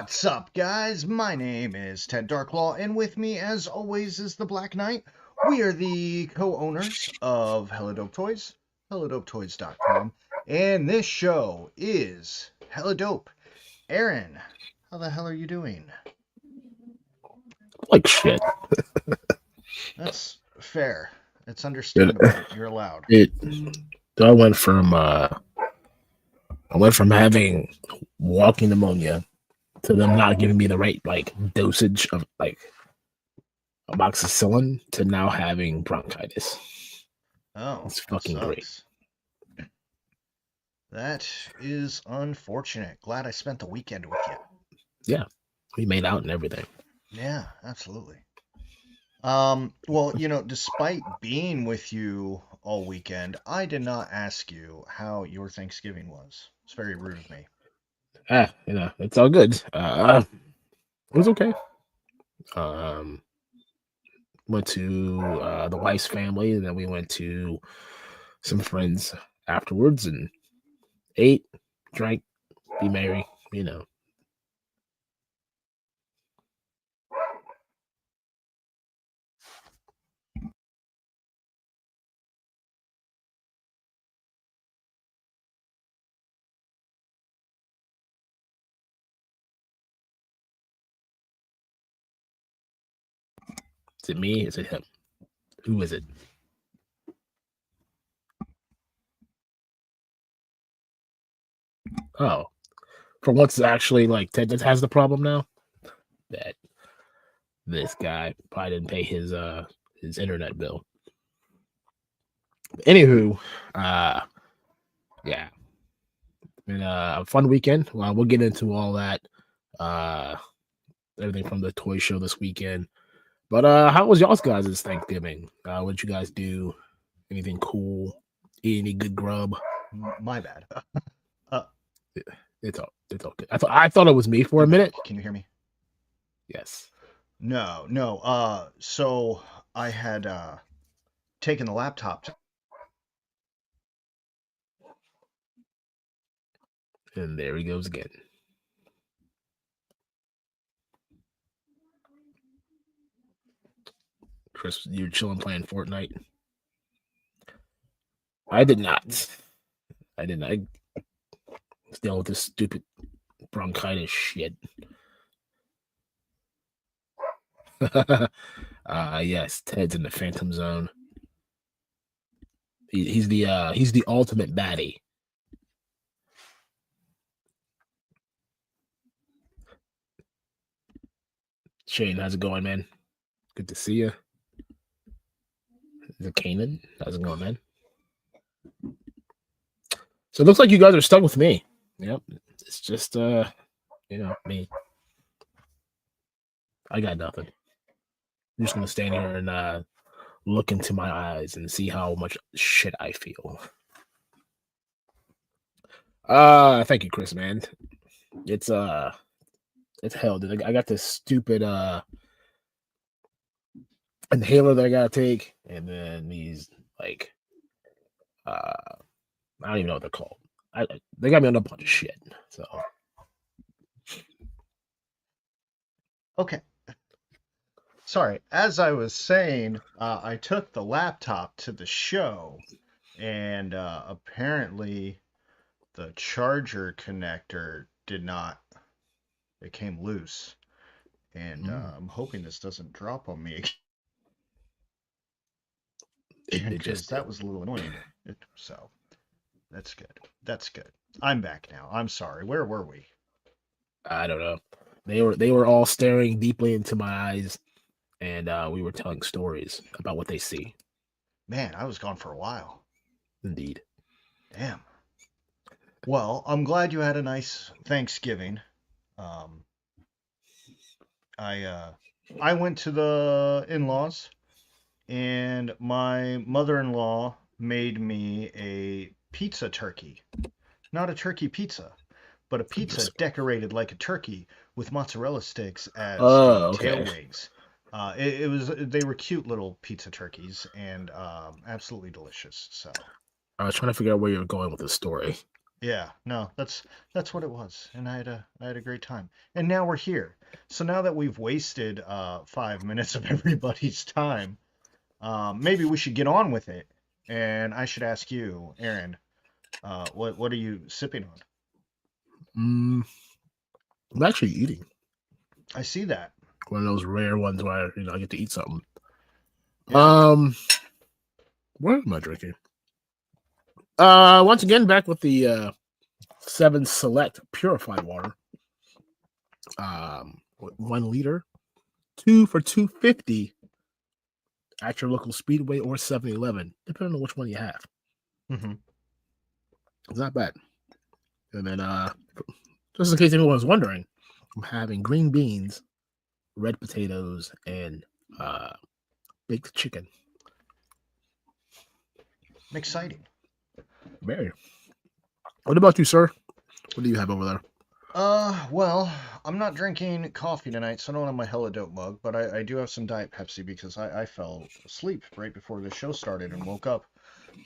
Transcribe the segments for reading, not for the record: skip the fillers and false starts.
What's up, guys? My name is Ted Darklaw, and with me, as always, is the Black Knight. We are the co-owners of Hella Dope Toys, helladopetoys.com, and this show is Hella Dope. Aaron, how the hell are you doing? Like shit. That's fair. It's It, understandable. You're allowed. it I went from having walking pneumonia to them not giving me the right dosage of amoxicillin to now having bronchitis. Oh, It's that fucking great. sucks. That is unfortunate. Glad I spent the weekend with you. Yeah, we made out and everything. Yeah, absolutely. Well, despite being with you all weekend, I did not ask you how your Thanksgiving was. It's very rude of me. It's all good. It was okay. Um, went to the wife's family, and then we went to some friends afterwards and ate, drank, be merry. Is it me? Is it him? Who is it? Oh, for what's actually Ted just has the problem now that this guy probably didn't pay his internet bill. Anywho, yeah, been a fun weekend. Well, we'll get into all that, uh, everything from the toy show this weekend. But how was y'all's guys' Thanksgiving? What did you guys do? Anything cool? Eat any good grub? My bad. Uh, It's all good. I thought it was me for a I'm back. minute. Can you hear me? Yes. No, no. So I had taken the laptop to And there he goes again. Chris, you're chilling playing Fortnite. I did not. I didn't. I was dealing with this stupid bronchitis shit. Yes, Ted's in the Phantom Zone. He's the ultimate baddie. Shane, how's it going, man? Good to see you. The Kanan, how's it going, man? So it looks like you guys are stuck with me. Yep, it's just me. I got nothing. I'm just gonna stand here and look into my eyes and see how much shit I feel. Thank you, Chris, man. It's it's hell, dude. I got this stupid inhaler that I gotta take, and then these I don't even know what they're called. They got me on a bunch of shit. So Okay. Sorry. As I was saying, I took the laptop to the show, and apparently the charger connector did not. It came loose, and I'm hoping this doesn't drop on me again it because just that did. was a little annoying. So that's good. That's good. I'm back now. I'm sorry. Where were we? I don't know. They were all staring deeply into my eyes, and we were telling stories about what they see. Man, I was gone for a while. Indeed. Damn. Well, I'm glad you had a nice Thanksgiving. Um, I went to the in-laws, and my mother-in-law made me a pizza turkey. Not a turkey pizza, but a pizza Interesting. decorated like a turkey with mozzarella sticks as the Oh, tail okay. wings. It was they were cute little pizza turkeys and absolutely delicious. So I was trying to figure out where you're going with the story. Yeah, no, that's what it was, and I had a great time. And now we're here. So now that we've wasted 5 minutes of everybody's time, maybe we should get on with it. And I should ask you, Aaron, what are you sipping on? Mm, I'm actually eating I see that. one of those rare ones where I get to eat something. Yeah. Um, what am I drinking? Once again, back with the Seven Select Purified Water. 1 liter, 2 for $2.50 at your local Speedway or 7-Eleven, depending on which one you have. Hmm. It's not bad. And then, just in case anyone was wondering, I'm having green beans, red potatoes, and uh, baked chicken. Exciting. Very. What about you, sir? What do you have over there? Well, I'm not drinking coffee tonight, so I don't have my hella dope mug, but I do have some Diet Pepsi because I fell asleep right before the show started and woke up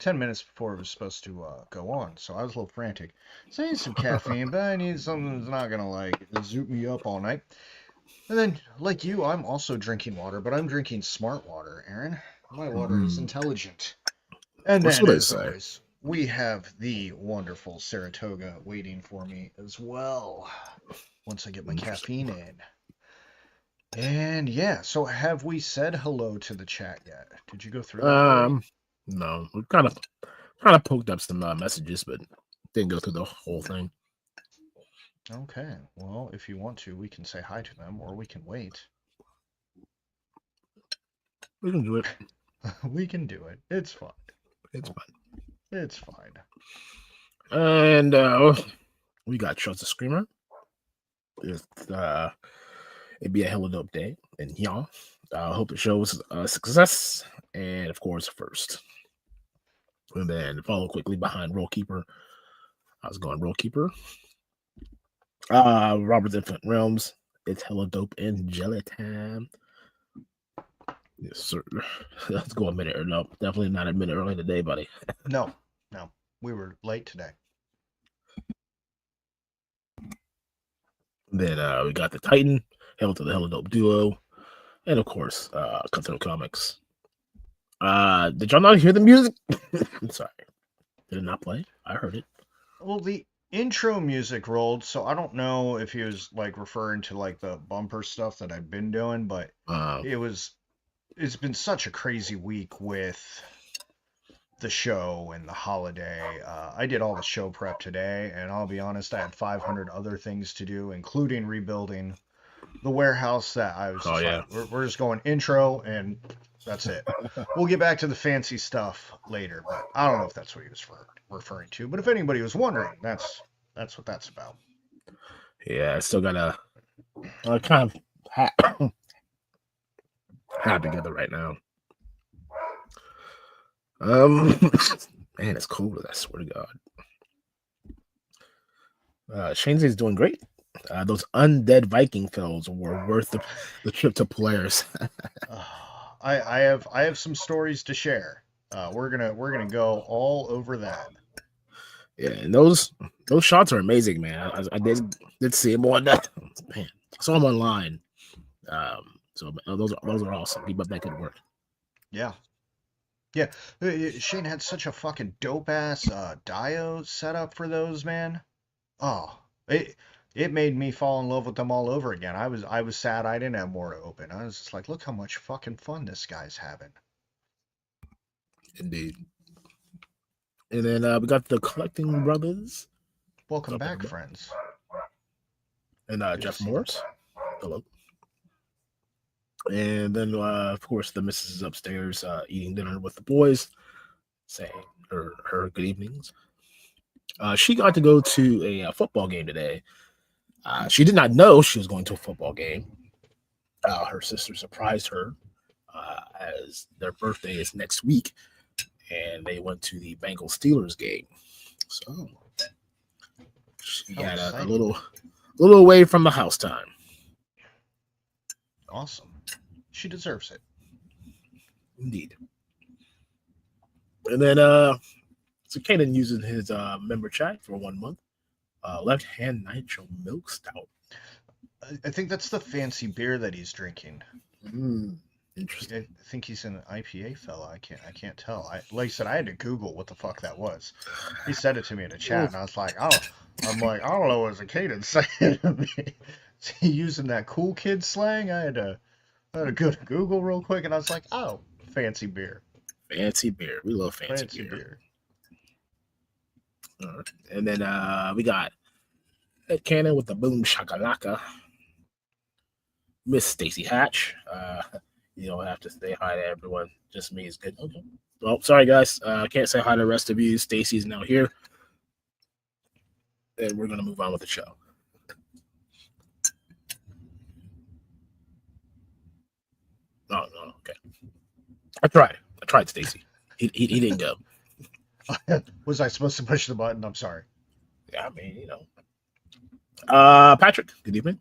10 minutes before it was supposed to go on, so I was a little frantic. So I need some caffeine, but I need something that's not gonna like zoot me up all night. And then, like you, I'm also drinking water, but I'm drinking smart water, Aaron. My water is Mm, intelligent. And that's then, what they as say. always, we have the wonderful Saratoga waiting for me as well once I get my Interesting. caffeine in. And yeah, so have we said hello to the chat yet? Did you go through that already? Um, no, we kind of poked up some messages, but didn't go through the whole thing. Okay, well, if you want to, we can say hi to them or we can wait. We can do it. We can do it. It's fine. It's fine. It's fine. And we got Trust the Screamer. It's, it'd be a hell of a dope day. And y'all, I hope the show was a success. And of course, first. And then follow quickly behind Roll Keeper. I was going Roll Keeper. Robert's Infinite Realms. It's hella dope and jelly time. Yes, sir. Let's go a minute or no, definitely not a minute early today, buddy. No, no, we were late today. Then we got the Titan, Hell to the Hella Dope Duo, and of course, Cutthroat Comics. Did y'all not hear the music? I'm sorry. Did it not play? I heard it. Well, the intro music rolled, so I don't know if he was like referring to like the bumper stuff that I've been doing, but Uh, it was it's been such a crazy week with the show and the holiday. I did all the show prep today, and I'll be honest, I had 500 other things to do, including rebuilding the warehouse. That I was oh just like, yeah. we're just going intro, and that's it. We'll get back to the fancy stuff later, but I don't know if that's what he was referring to. But if anybody was wondering, that's what that's about. Yeah, I still got a kind of hat together right now. Um, man, it's cold. I swear to God. Shane's doing great. Those undead Viking fells were worth the trip to Polaris. I have some stories to share. We're gonna go all over that. Yeah, and those shots are amazing, man. I did see them on that. Man, I saw them online. So those are awesome. Keep up that good work. Yeah, yeah. Shane had such a fucking dope ass diode setup for those, man. Oh, it made me fall in love with them all over again. I was sad I didn't have more to open. I was just like, look how much fucking fun this guy's having. Indeed. And then we got the Collecting Brothers. What's Welcome up, back, everybody? friends. And Good to Jeff see them. Morris. Hello. And then of course the missus is upstairs eating dinner with the boys, saying her good evenings. She got to go to a football game today. She did not know she was going to a football game. Her sister surprised her as their birthday is next week, and they went to the Bengals Steelers game. So she How had a exciting. little away from the house time. Awesome. She deserves it. Indeed. And then So Kanan using his member chat for 1 month. Left hand nitro milk stout. I think that's the fancy beer that he's drinking. Mm, I interesting. think he's an IPA fella. I can't tell. Like I said, I had to Google what the fuck that was. He said it to me in a chat, Mm, and I was like, oh, I'm like, I don't know what a Caden saying to me. Is he using that cool kid slang? I had to go to Google real quick, and I was like, oh, fancy beer, fancy beer. We love fancy fancy beer. beer. And then we got Ed Cannon with the boom shakalaka. Miss Stacy Hatch. You don't have to say hi to everyone. Just me is good. Okay. Well, sorry guys. I can't say hi to the rest of you. Stacy's now here, and we're gonna move on with the show. Oh no. Okay. I tried Stacy. He didn't go. Was I supposed to push the button? I'm sorry. Yeah, I mean, you know. Patrick, good evening.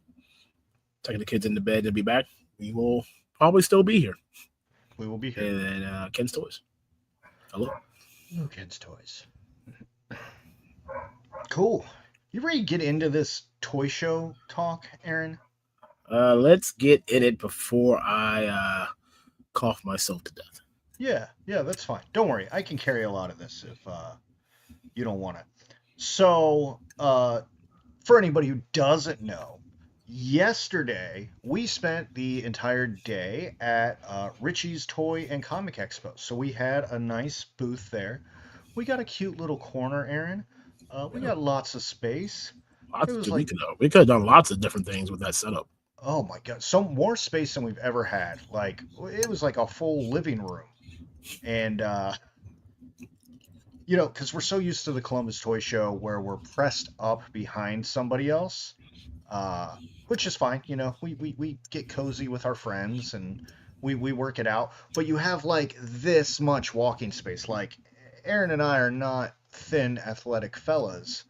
Taking the kids into bed and be back. We will probably still be here. We will be here. And then Ken's Toys. Hello. No kids' toys. Cool. You ready to get into this toy show talk, Aaron? Let's get in it before I cough myself to death. Yeah, that's fine. Don't worry, I can carry a lot of this if you don't want it. So, for anybody who doesn't know, yesterday we spent the entire day at Richies Toy and Comic Expo. So we had a nice booth there. We got a cute little corner, Aaron. We Yeah, got lots of space. It lots. was Dude, like, we could have done lots of different things with that setup. oh my God, some more space than we've ever had. Like, it was like a full living room. And because we're so used to the Columbus Toy Show where we're pressed up behind somebody else, uh, which is fine. We get cozy with our friends and we work it out. But you have like this much walking space. Like Aaron and I are not thin, athletic fellas.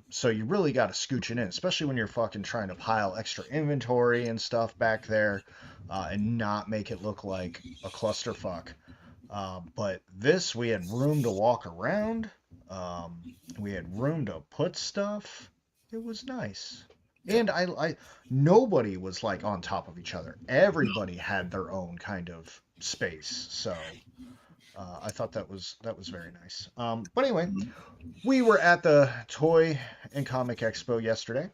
So you really got to scooch it in, especially when you're fucking trying to pile extra inventory and stuff back there, and not make it look like a clusterfuck. But this, we had room to walk around. We had room to put stuff. It was nice. Yeah. And nobody was like on top of each other. No. Everybody had their own kind of space. So I thought that was very nice. But anyway, we were at the Toy and Comic Expo yesterday,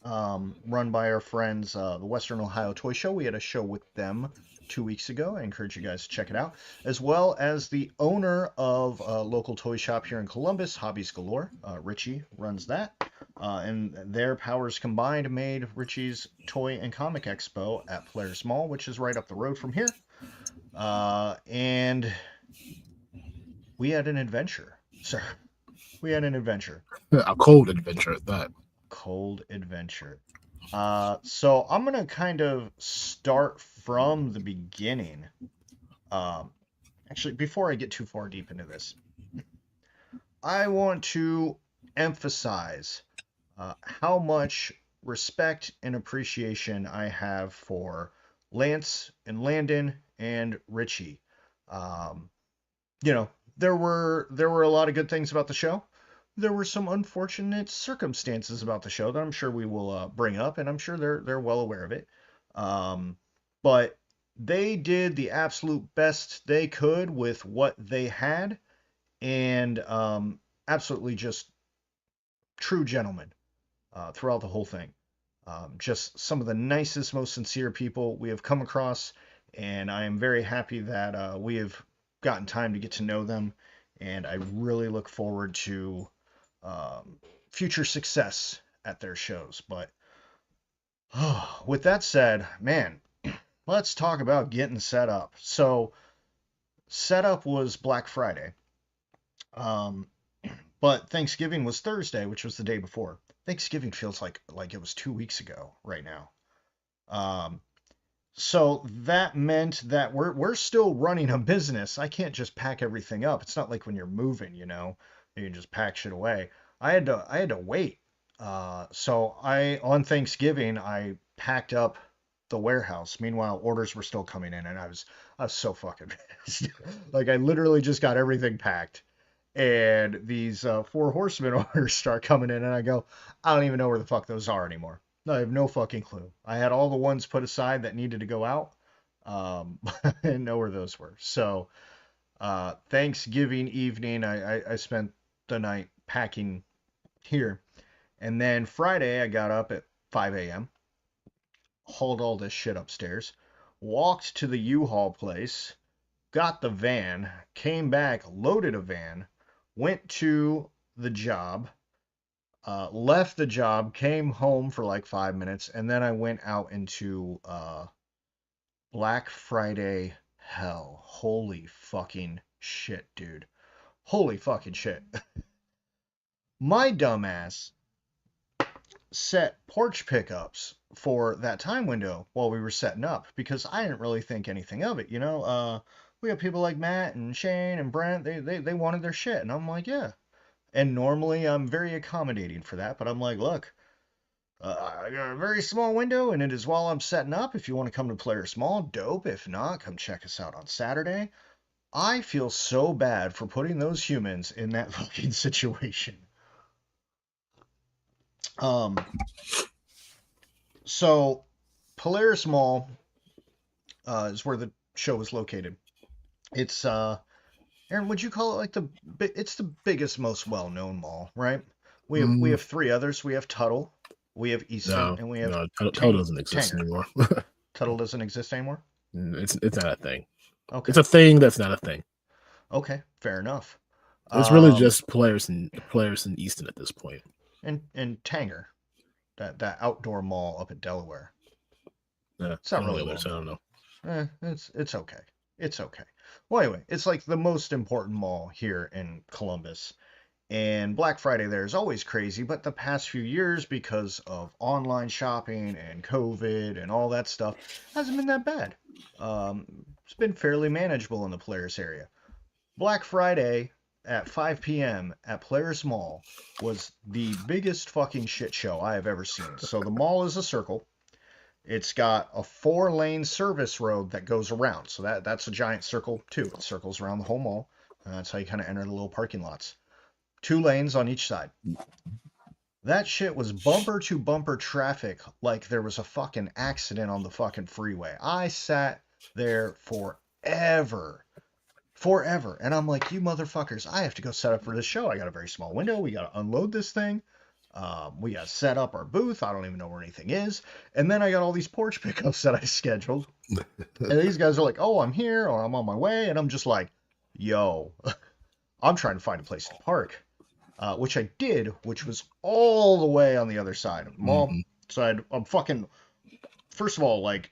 run by our friends, the Western Ohio Toy Show. We had a show with them 2 weeks ago. I encourage you guys to check it out, as well as the owner of a local toy shop here in Columbus, Hobbies Galore. Richie runs that. And their powers combined made Richie's Toy and Comic Expo at Players Mall, which is right up the road from here. And we had an adventure, sir. We had an adventure. A cold adventure at that. Cold adventure. So I'm gonna kind of start from the beginning. Um, Actually, before I get too far deep into this, I want to emphasize how much respect and appreciation I have for Lance and Landon and Richie. Um, you know, there were a lot of good things about the show. There were some unfortunate circumstances about the show that I'm sure we will bring up, and I'm sure they're well aware of it. Um, but they did the absolute best they could with what they had, and absolutely just true gentlemen throughout the whole thing. Just some of the nicest, most sincere people we have come across, and I am very happy that we have gotten time to get to know them, and I really look forward to future success at their shows. But with that said, man, let's talk about getting set up. So, setup was Black Friday, um, but Thanksgiving was Thursday, which was the day before. Thanksgiving feels like it was 2 weeks ago right now. Um, so that meant that we're still running a business. I can't just pack everything up. It's not like when you're moving, you can just pack shit away. I had to wait. So I on Thanksgiving I packed up the warehouse. Meanwhile, orders were still coming in, and I was so fucking pissed. Like I literally just got everything packed, And these Four Horsemen orders start coming in, and I go, I don't even know where the fuck those are anymore. No, I have no fucking clue. I had all the ones put aside that needed to go out. I didn't know where those were. So Thanksgiving evening, I spent the night packing here. And then Friday, I got up at 5 a.m., hauled all this shit upstairs, walked to the U-Haul place, got the van, came back, loaded a van, went to the job, left the job, came home for like 5 minutes, and then I went out into Black Friday hell. Holy fucking shit, dude. Holy fucking shit. My dumbass set porch pickups for that time window while we were setting up because I didn't really think anything of it. We have people like Matt and Shane and Brent. They wanted their shit, and I'm like, yeah. And normally I'm very accommodating for that, but I'm like, look, I got a very small window, and it is while I'm setting up. If you want to come to Player Small, dope. If not, come check us out on Saturday. I feel so bad for putting those humans in that fucking situation. Um, so Polaris Mall is where the show is located. It's Aaron, would you call it like it's the biggest, most well-known mall, right? We Mm, have three others. We have Tuttle, we have Easton, no, and we have no, Total doesn't exist Tanger. anymore. Tuttle doesn't exist anymore. It's not a thing. Okay, It's a thing that's not a thing. okay, fair enough. It's really Um, just players in Easton at this point. and Tanger, that outdoor mall up in Delaware. Yeah, It's not I know really the well others. I don't known. know. It's okay. It's okay. Well, anyway, it's like the most important mall here in Columbus. And Black Friday there is always crazy, but the past few years, because of online shopping and COVID and all that stuff, hasn't been that bad. It's been fairly manageable in the Polaris area. Black Friday at 5 p.m. at Polaris Mall was the biggest fucking shit show I have ever seen. So the mall is a circle. It's got a 4-lane service road that goes around. So that's a giant circle too. It circles around the whole mall. That's how you kind of enter the little parking lots. 2 lanes on each side. That shit was bumper to bumper traffic like there was a fucking accident on the fucking freeway. I sat there forever. Forever. And I'm like, you motherfuckers, I have to go set up for this show. I got a very small window. We got to unload this thing. We got to set up our booth. I don't even know where anything is. And then I got all these porch pickups that I scheduled. And these guys are like, oh, I'm here or I'm on my way. And I'm just like, yo, I'm trying to find a place to park. Which I did, which was all the way on the other side of the mall. Hmm. So I'm fucking, first of all, like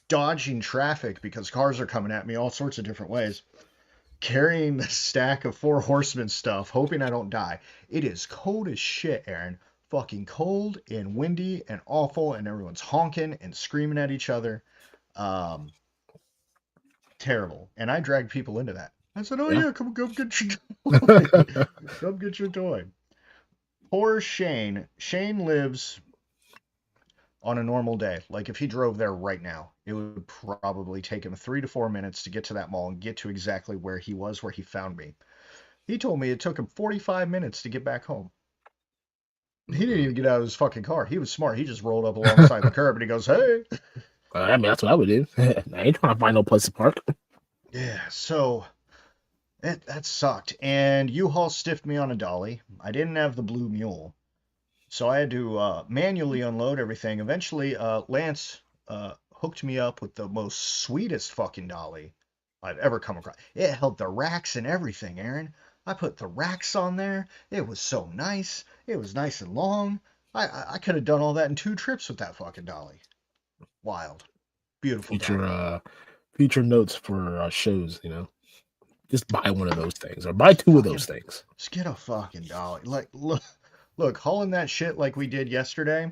dodging traffic because cars are coming at me all sorts of different ways, carrying the stack of Four Horsemen stuff, hoping I don't die. It is cold as shit, Aaron. Fucking cold and windy and awful, and everyone's honking and screaming at each other. Um, Terrible. And I dragged people into that. I said, oh Yeah. yeah, come get your toy. Come get your toy. Poor Shane. Shane lives on a normal day. Like if he drove there right now, it would probably take him 3 to 4 minutes to get to that mall and get to exactly where he was, where he found me. He told me it took him 45 minutes to get back home. He didn't Mm-mm. even get out of his fucking car. He was smart. He just rolled up alongside the curb and he goes, hey. I mean, that's what I would do. I ain't trying to find no place to park. Yeah, so that sucked. And U-Haul stiffed me on a dolly. I didn't have the blue mule. So I had to manually unload everything. Eventually, Lance hooked me up with the most sweetest fucking dolly I've ever come across. It held the racks and everything, Aaron. I put the racks on there. It was so nice. It was nice and long. I could have done all that in 2 trips with that fucking dolly. Wild. Beautiful Future dolly. uh future notes for shows, just buy one of those things or buy two of those Fucking, things. just get a fucking dolly. Like, look, hauling that shit like we did yesterday.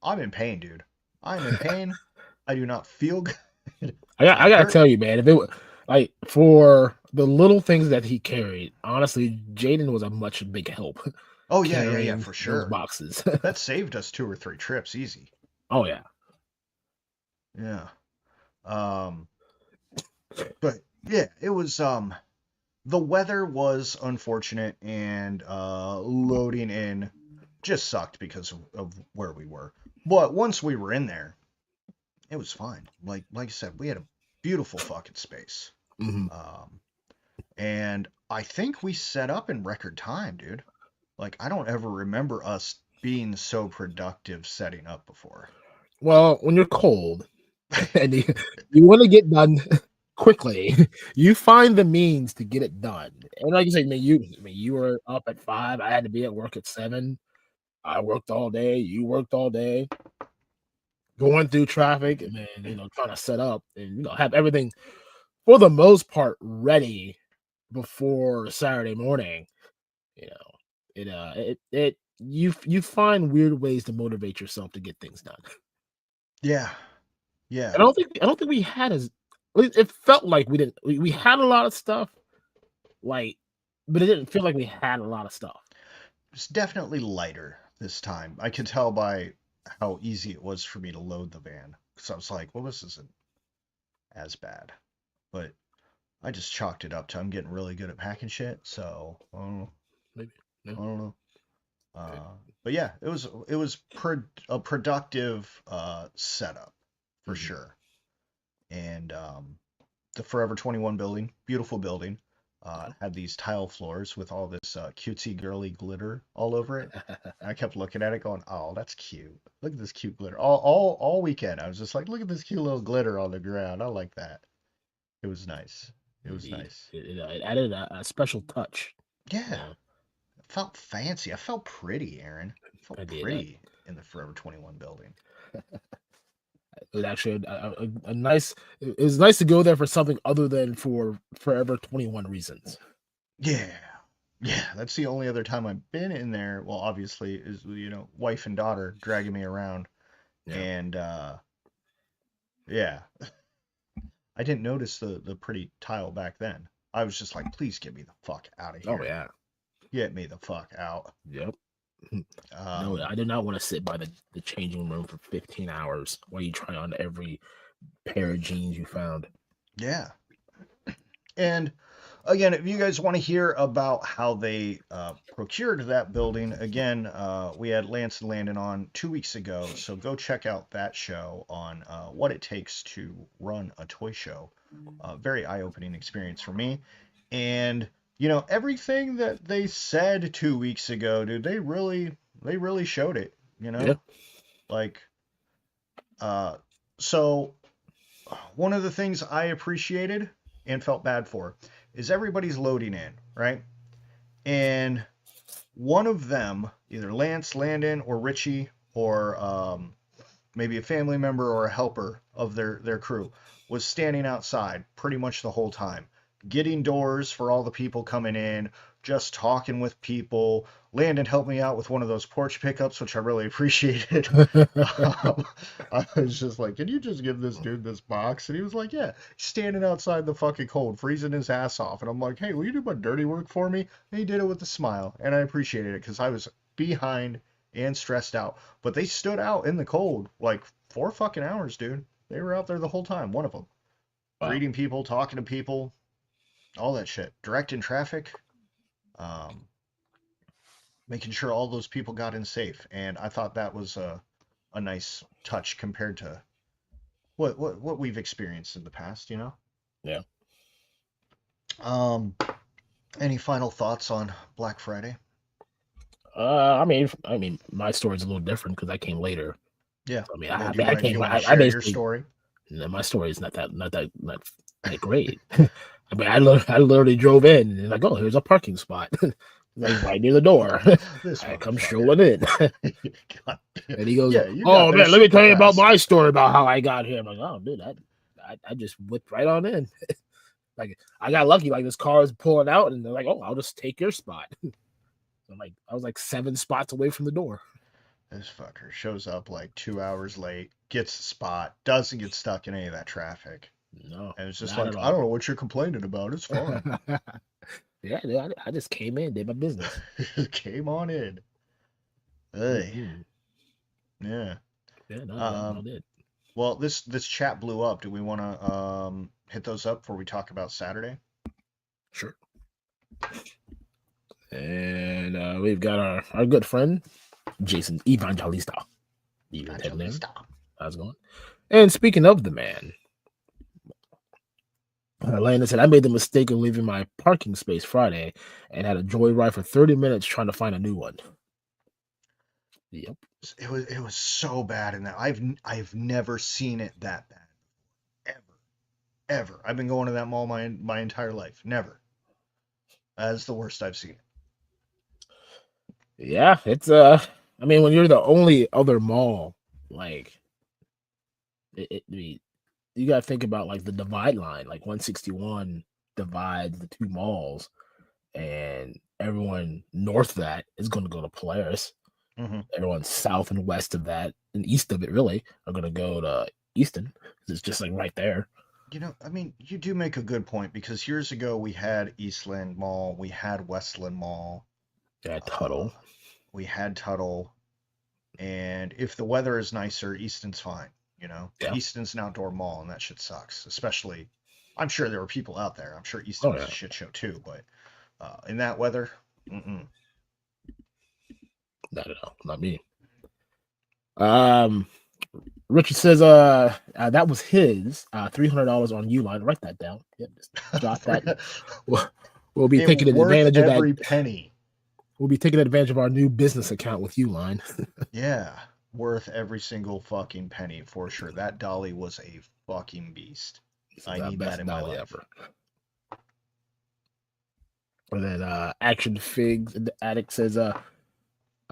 I'm in pain, dude. I'm in pain. I do not feel good. I It gotta hurt. tell you, man, if it was like for the little things that he carried, honestly, Jaden was a much big help Oh yeah, yeah, yeah, carrying for those sure. boxes. That saved us 2 or 3 trips easy. Oh yeah. Yeah. Um, but yeah, it was. The weather was unfortunate, and loading in just sucked because of where we were. But once we were in there, it was fine. Like I said, we had a beautiful fucking space. Hmm. Um, and I think we set up in record time, dude. Like I don't ever remember us being so productive setting up before. Well, when you're cold and you want to get done quickly, you find the means to get it done. And like you say, you were up at 5. I had to be at work at 7. I worked all day. You worked all day, going through traffic, and then trying to set up and have everything for the most part ready before Saturday morning. You know, it you find weird ways to motivate yourself to get things done. Yeah, yeah. I don't think we had as it felt like we didn't we had a lot of stuff, like, but it didn't feel like we had a lot of stuff. It's definitely lighter this time. I could tell by how easy it was for me to load the van. So I was like, well, this isn't as bad. But I just chalked it up to I'm getting really good at packing shit. So Maybe. I No. don't know. Okay. But yeah, it was a productive setup for Mhm. sure. And the Forever 21 building, beautiful building, had these tile floors with all this cutesy girly glitter all over it. I kept looking at it, going, "Oh, that's cute. Look at this cute glitter." All weekend, I was just like, "Look at this cute little glitter on the ground. I like that." It was nice. It was Indeed. nice. It added a special touch. You Yeah, know, it felt fancy. I felt pretty, Aaron. I I felt did that. pretty in the Forever 21 building. It was actually a nice. It was nice to go there for something other than for Forever 21 reasons. Yeah. Yeah, that's the only other time I've been in there. Well, obviously, is wife and daughter dragging me around, Yeah. and yeah, I didn't notice the pretty tile back then. I was just like, please get me the fuck out of Oh here. yeah. Get me the fuck out. Yep. No, Um, I did not want to sit by the changing room for 15 hours while you try on every pair of jeans you found. yeah. And again, if you guys want to hear about how they procured that building, again, we had Lance and Landon on 2 weeks ago. So go check out that show on what it takes to run a toy show. Very eye-opening experience for me. And everything that they said 2 weeks ago, dude, they really showed it. Yeah. Like uh, so one of the things I appreciated and felt bad for is everybody's loading in, right? And one of them, either Lance, Landon, or Richie, or maybe a family member or a helper of their crew, was standing outside pretty much the whole time, getting doors for all the people coming in, just talking with people. Landon helped me out with one of those porch pickups, which I really appreciated. um, I was just like, "Can you just give this dude this box?" And he was like, "Yeah." Standing outside the fucking cold, freezing his ass off, and I'm like, "Hey, will you do my dirty work for me?" And he did it with a smile, and I appreciated it because I was behind and stressed out. But they stood out in the cold like 4 fucking hours, dude. They were out there the whole time, one of them. Wow. Greeting people, talking to people, all that shit. Directing traffic, um, making sure all those people got in safe. And I thought that was a nice touch compared to what we've experienced in the past. Yeah. Um, any final thoughts on Black Friday? I mean, my story's a little different because I came later. Yeah. I mean, Yeah. I, Do I, I you came. want to I share your basically. story? No, my story is not that great. I mean, I literally drove in and like, oh, here's a parking spot, like right near the door. This I come motherfucker. strolling in, God damn. and he goes, Yeah, you got "Oh there man, let me super tell you about fast. my story about how I got here." I'm like, "Oh, dude, I just whipped right on in." Like, I got lucky. Like, this car is pulling out, and they're like, "Oh, I'll just take your spot." I'm like, I was like 7 spots away from the door. This fucker shows up like 2 hours late, gets the spot, doesn't get stuck in any of that traffic. No, And it's just not like, at I all. don't know what you're complaining about. It's fine. Yeah, dude, I just came in, did my business. Came on in. Hey, Mhm. yeah. Yeah, no, yeah, I Um, did. well, this chat blew up. Do we want to hit those up before we talk about Saturday? Sure. And we've got our good friend, Jason Evangelista. Even him there. Evangelista. How's it going? And speaking of the man, Landon said, I made the mistake of leaving my parking space Friday and had a joyride for 30 minutes trying to find a new one. Yep. It was so bad in that. I've never seen it that bad. Ever. Ever. I've been going to that mall my entire life. Never. That's the worst I've seen it. Yeah, it's I mean, when you're the only other mall, like I mean, you gotta think about like the divide line, like 161 divides the two malls, and everyone north of that is gonna go to Polaris. Mm-hmm. Everyone south and west of that and east of it really are gonna go to Easton because it's just like right there. I mean, you do make a good point because years ago we had Eastland Mall, we had Westland Mall, Yeah, uh, Tuttle. we had Tuttle, and if the weather is nicer, Easton's fine. Yeah. Easton's an outdoor mall, and that shit sucks. Especially, I'm sure there were people out there. I'm sure Easton Oh was yeah. a shit show too, but in that weather, mm-mm. Not at all. Not me. Um, Richard says, that was his $300 on Uline. Write that down. Yep, just jot that. We'll, we'll be It taking worth advantage of that. every penny. We'll be taking advantage of our new business account with Uline. Yeah, worth every single fucking penny for sure. That dolly was a fucking beast. This is I the need that best in my dolly life. ever. And then Action Figs in the attic says,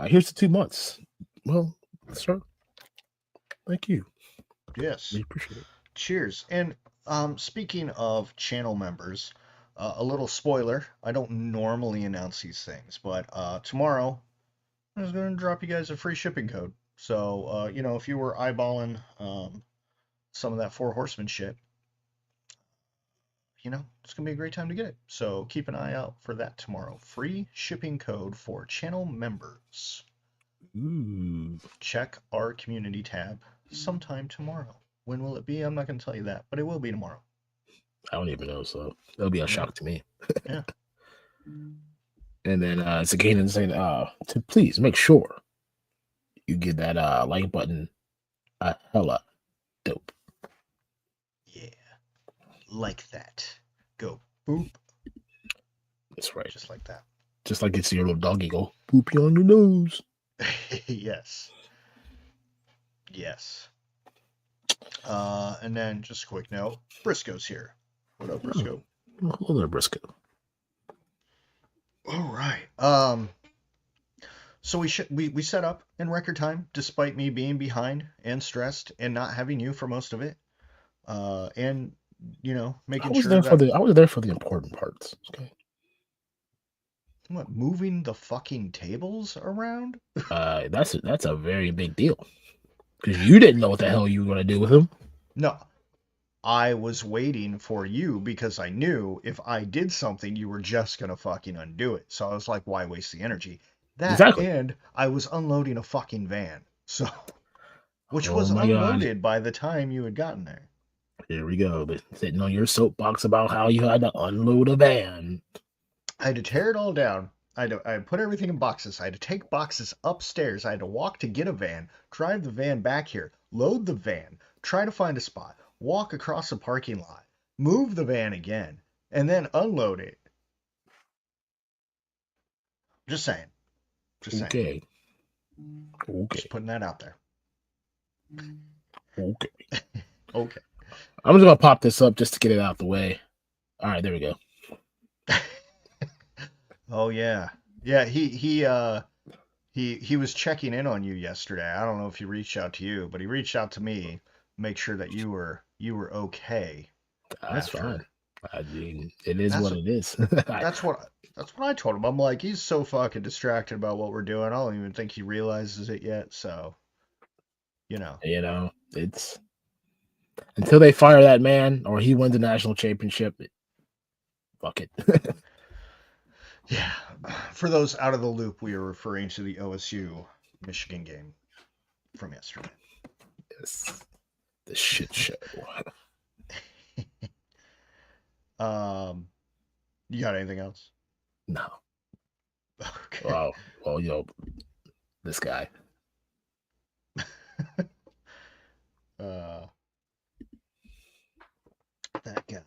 here's the 2 months. Well, sir, thank you. Yes. We appreciate it. Cheers. And speaking of channel members, a little spoiler. I don't normally announce these things, but tomorrow I was going to drop you guys a free shipping code. So, if you were eyeballing some of that Four Horsemen shit, it's going to be a great time to get it. So keep an eye out for that tomorrow. Free shipping code for channel members. Ooh. Check our community tab sometime tomorrow. When will it be? I'm not going to tell you that, but it will be tomorrow. I don't even know, so that'll be a Yeah. shock to me. Yeah. And then Cicada saying, to please make sure you get that like button hella dope. Yeah. Like that. Go boop. That's right. Just like that. Just like it's your little doggy go poopy on your nose. Yes. Yes. And then just a quick note, Briscoe's here. What up, Briscoe? Oh, hello there, Briscoe. All right. So we set up in record time, despite me being behind and stressed and not having you for most of it. And making sure that I was there for the important parts. Okay. what, moving the fucking tables around? That's a very big deal because you didn't know what the hell you were gonna do with him. No, I was waiting for you because I knew if I did something, you were just gonna fucking undo it. So I was like, why waste the energy? That Exactly. and I was unloading a fucking van, so which Oh was my god. unloaded by the time you had gotten there. Here we go. Sitting on your soapbox about how you had to unload a van. I had to tear it all down. I had put everything in boxes. I had to take boxes upstairs. I had to walk to get a van, drive the van back here, load the van, try to find a spot, walk across the parking lot, move the van again, and then unload it. Just saying. Just saying. Okay. Just putting that out there. Okay. Okay. I'm just gonna pop this up just to get it out the way. All right, there we go. Oh yeah. Yeah, he was checking in on you yesterday. I don't know if he reached out to you, but he reached out to me, make sure that you were okay. That's fine. After I mean, it is that's what it is. that's what I told him. I'm like, he's so fucking distracted about what we're doing. I don't even think he realizes it yet. So, It's until they fire that man or he wins the national championship. Fuck it. Yeah. For those out of the loop, we are referring to the OSU Michigan game from yesterday. Yes. The shit show. You got anything else? No. Okay. Well, this guy. Uh, that guy.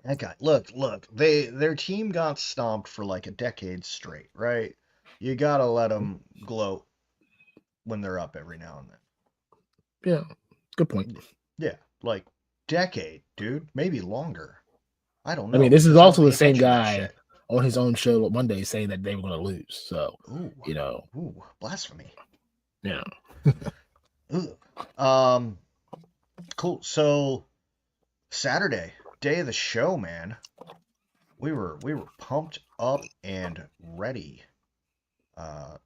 That guy. Look. Their team got stomped for like a decade straight, right? You gotta let them gloat when they're up every now and Yeah, good point. then. Yeah, like decade, dude. Maybe longer. I don't I mean, know this is because I don't also pay the same attention to that guy shit. on his own show Monday saying that they were going to lose. So, Ooh, you know, blasphemy. yeah. Ooh. Cool. So Saturday, day of the show, man. We were pumped up and ready.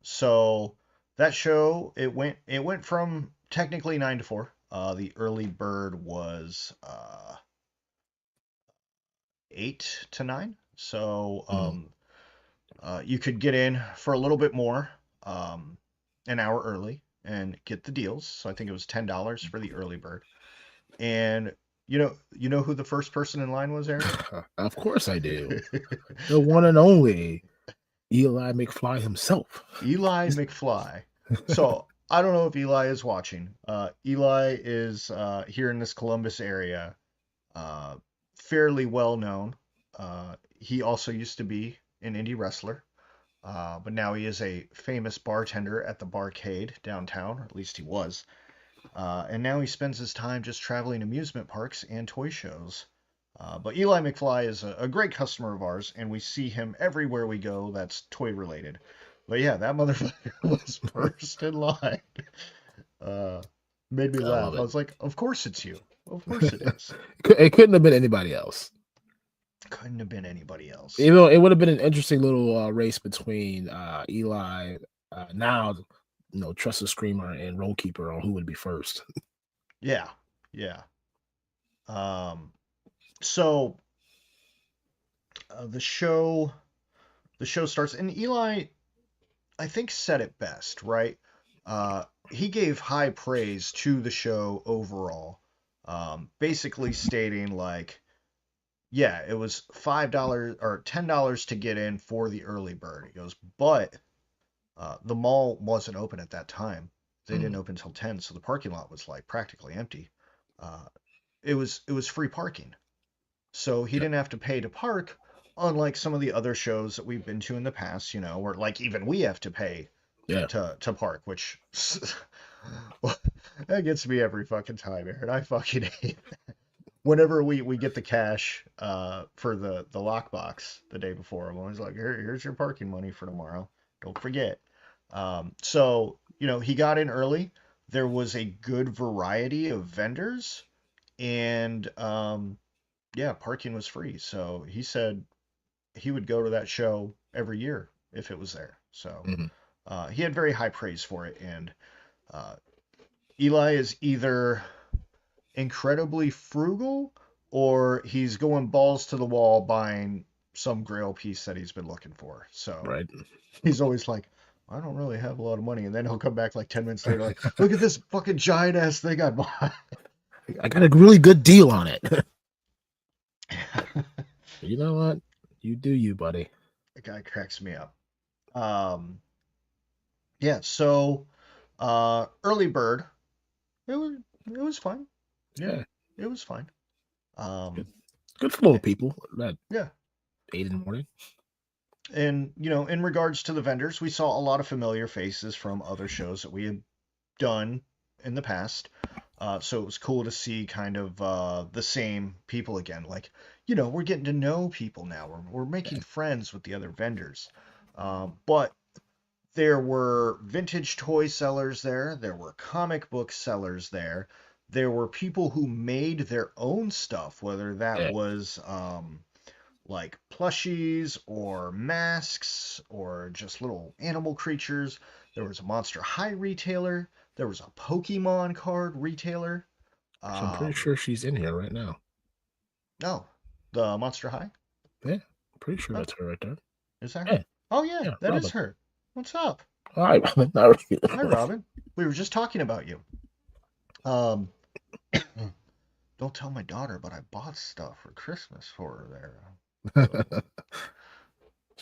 So that show it went from technically 9 to 4. The early bird was 8 to 9. So Mm, you could get in for a little bit more, an hour early and get the deals. So I think it was $10 for the early bird. And you know who the first person in line was, Aaron? of course I do. The one and only Eli McFly himself. Eli McFly. So I don't know if Eli is watching. Eli is here in this Columbus area, uh, fairly well known. He also used to be an indie wrestler, but now he is a famous bartender at the Barcade downtown, or at least he was. And now he spends his time just traveling amusement parks and toy shows. But Eli McFly is a great customer of ours, and we see him everywhere we go that's toy related. But yeah, that motherfucker was first in line. Uh, Made me I love laugh. I it. was like, of course it's you. Of course it is. It couldn't have been anybody else. Couldn't have been anybody else. You know, it would have been an interesting little race between Eli, now, Trusted Screamer, and Roll Keeper on who would be first. Yeah, yeah. Um, so the show starts, and Eli, I think, said it best, right? He gave high praise to the show overall, basically stating like, yeah, it was $5 or $10 to get in for the early bird. He goes, but the mall wasn't open at that time. They didn't Mm, open until 10, so the parking lot was like practically empty. Uh, it was free parking, so he yep. didn't have to pay to park. Unlike some of the other shows that we've been to in the past, where like even we have to pay Yeah. to park, which that gets me every fucking time, Aaron. I fucking hate whenever we get the cash for the lockbox the day before. I'm always like, here's your parking money for tomorrow. Don't forget. So he got in early. There was a good variety of vendors, and yeah, parking was free. So he said he would go to that show every year if it was there. So Hmm. he had very high praise for it, and uh, Eli is either incredibly frugal or he's going balls to the wall buying some grail piece that he's been looking for. So Right. he's always like, I don't really have a lot of money. And then he'll come back like 10 minutes later, like, look at this fucking giant ass thing I bought. I got a really good deal on it. You know what? You do you, buddy. The guy cracks me up. Um, yeah, so early bird, it was fine. Yeah, Yeah. it was fine. Good. Um, Good flow eh, of people at yeah, 8 in the morning. and in regards to the vendors, we saw a lot of familiar faces from other shows that we had done in the past. So it was cool to see kind of the same people again. Like, we're getting to know people now. We're making Yeah. friends with the other vendors. But there were vintage toy sellers there. There were comic book sellers there. There were people who made their own stuff, whether that Yeah. was like plushies or masks or just little animal creatures. There was a Monster High retailer. There was a Pokemon card retailer. So I'm pretty Um, sure she's in here right now. no, the Monster High. Yeah. Pretty sure Oh, that's her right there. is that Yeah. her? Oh yeah, Yeah. that is Robin. her. What's up? All right, Robin. All Hi, right. Robin. We were just talking about you. Um, don't tell my daughter, but I bought stuff for Christmas for her there. So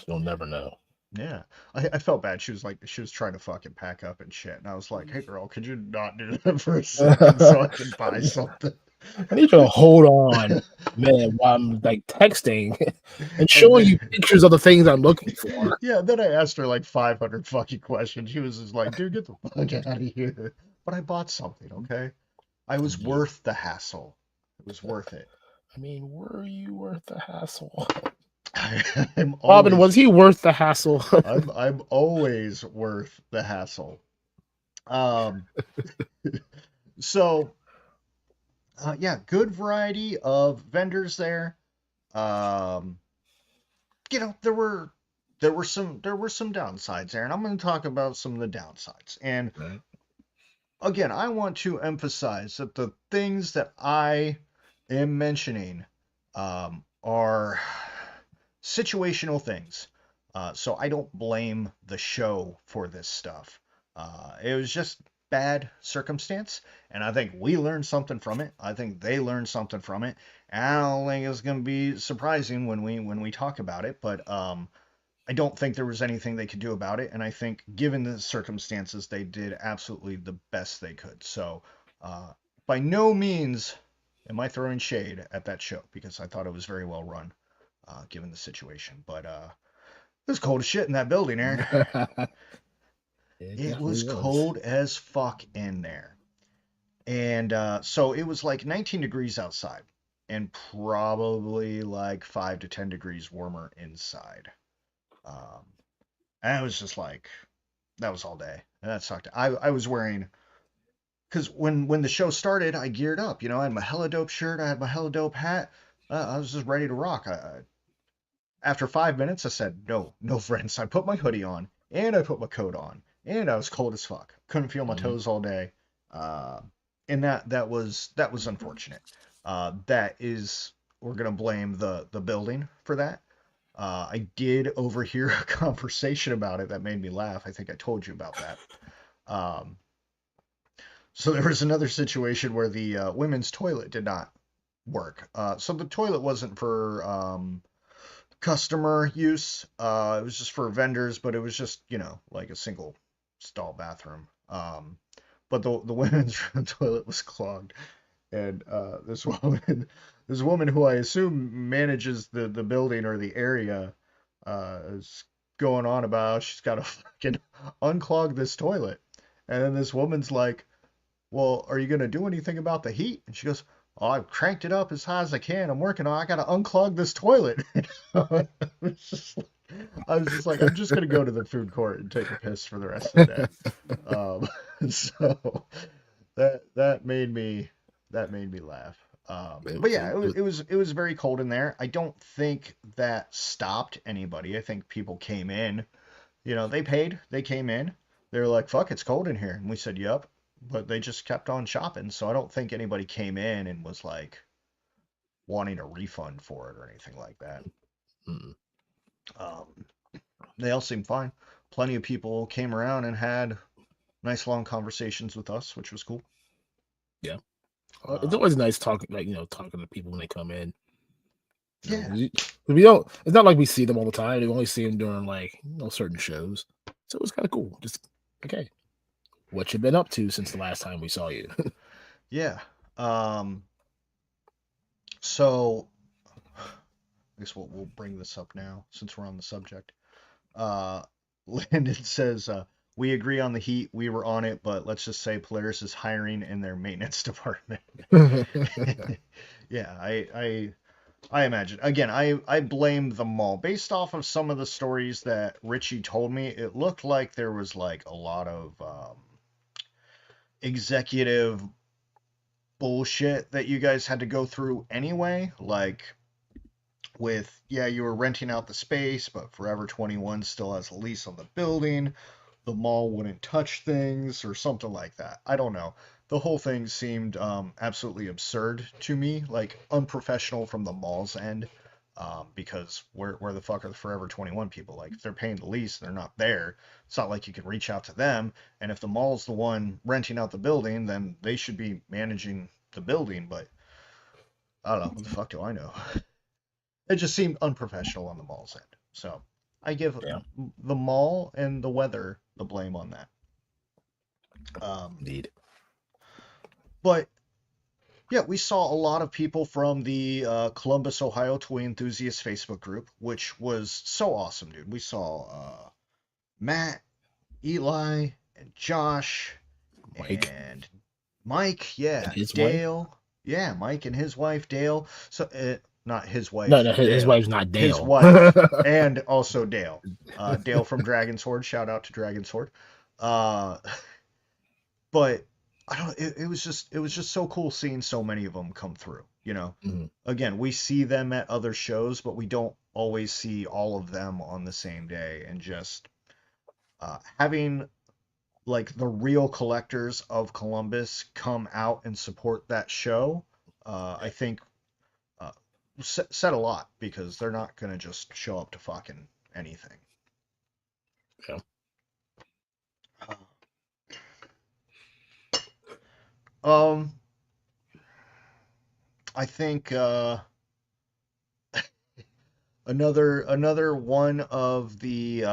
You'll never know. Yeah, I felt bad. She was trying to fucking pack up and shit, and I was like, "Hey, girl, could you not do that for a second so I can buy something?" I need you to hold on, man, while I'm like texting and And showing then, you pictures of the things I'm looking for. yeah, then I asked her like 500 fucking questions. She was just like, "Dude, get the fuck out of here." But I bought something, okay? I was Yeah. worth the hassle. It was worth it. I mean, were you worth the hassle? I'm Robin, always was he worth the hassle? I'm always worth the hassle. Um, so yeah, good variety of vendors there. Um, there were some downsides there, and I'm going to talk about some of the downsides. And Right. again, I want to emphasize that the things that I am mentioning are situational things. So I don't blame the show for this stuff. It was just bad circumstance, and I think we learned something from it. I think they learned something from it. And I don't think it's going to be surprising when we talk about it, but I don't think there was anything they could do about it, and I think given the circumstances, they did absolutely the best they could. So, by no means am I throwing shade at that show because I thought it was very well run, given the situation. But it was cold as shit in that building, Aaron. It It definitely was was. cold as fuck in there. And so it was like 19 degrees outside and probably like 5 to 10 degrees warmer inside. Um, and it was just like, that was all day. And that sucked. I was wearing, because when the show started, I geared up. You know, I had my hella dope shirt, I had my hella dope hat. I was just ready to rock. After 5 minutes, I said, no, no, friends. I put my hoodie on and I put my coat on, and I was cold as fuck. Couldn't feel my Mhm. toes all day. Uh, and that was unfortunate. That is, we're gonna blame the building for that. I did overhear a conversation about it that made me laugh. I think I told you about that. Um, so there was another situation where the women's toilet did not work. So the toilet wasn't for customer use. It was just for vendors, but it was just, you know, like a single stall bathroom. But the women's toilet was clogged, and this woman who I assume manages the building or the area, is going on about she's got to fucking unclog this toilet, and then this woman's like, well, are you going to do anything about the heat? And she goes, oh, I've cranked it up as high as I can. I'm working on it. I got to unclog this toilet. I was just, I was just like, I'm just going to go to the food court and take a piss for the rest of the day. So that made me laugh. But yeah, it was very cold in there. I don't think that stopped anybody. I think people came in, you know, they paid, they came in. They were like, "Fuck, it's cold in here," and we said, "Yep." But they just kept on shopping, so I don't think anybody came in and was like wanting a refund for it or anything like that. Mm. Um, they all seemed fine. Plenty of people came around and had nice long conversations with us, which was cool. Yeah. It's Um, always nice talking, like, talking to people when they come in. yeah, We don't. It's not like we see them all the time. We only see them during like certain shows. So it was kind of cool. Just okay. What you been up to since the last time we saw you? yeah. Um, so I guess we'll bring this up now since we're on the subject. Uh, Landon says, we agree on the heat. We were on it, but let's just say Polaris is hiring in their maintenance department. Yeah, I imagine. Again, I blame the mall. Based off of some of the stories that Richie told me, it looked like there was like a lot of executive bullshit that you guys had to go through anyway. Like with, yeah, you were renting out the space, but Forever 21 still has a lease on the building. The mall wouldn't touch things or something like that. I don't know. The whole thing seemed absolutely absurd to me, like unprofessional from the mall's end. Because where the fuck are the Forever 21 people? Like, if they're paying the lease, they're not there. It's not like you can reach out to them. And if the mall's the one renting out the building, then they should be managing the building. But I don't know. What the fuck do I know? It just seemed unprofessional on the mall's end. So, I give Yeah, the mall and the weather the blame on that. Um, indeed. but yeah, we saw a lot of people from the Columbus, Ohio Toy Enthusiast Facebook group, which was so awesome, dude. We saw Matt, Eli, and Josh, Mike and Mike, and yeah, his wife. Dale, yeah, Mike and his wife Dale. So not his No, wife no, his Dale, wife's not his Dale. wife, and also Dale. Dale from Dragon's Horde. Shout out to Dragon's Horde. Uh, but I don't. It was just so cool seeing so many of them come through. Mhm. Again, we see them at other shows, but we don't always see all of them on the same day. And just having like the real collectors of Columbus come out and support that show, I think uh, said a lot because they're not gonna just show up to fucking anything. Yeah. Um, I think another one of the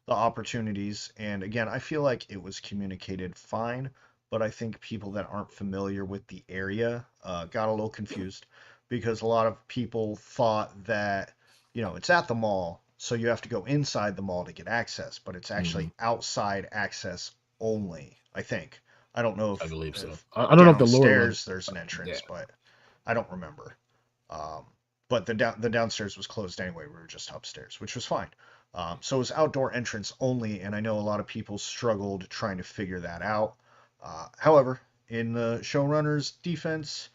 opportunities, and again, I feel like it was communicated fine, but I think people that aren't familiar with the area got a little confused because a lot of people thought that it's at the mall, so you have to go inside the mall to get access, but it's Hmm. actually outside access only. I think. I don't know I if believe so. if I don't know if the lore was. downstairs there's an Yeah. entrance, but I don't remember. Um, but the downstairs was closed anyway. We were just upstairs, which was fine. So it was outdoor entrance only, and I know a lot of people struggled trying to figure that out. However, in the showrunner's defense,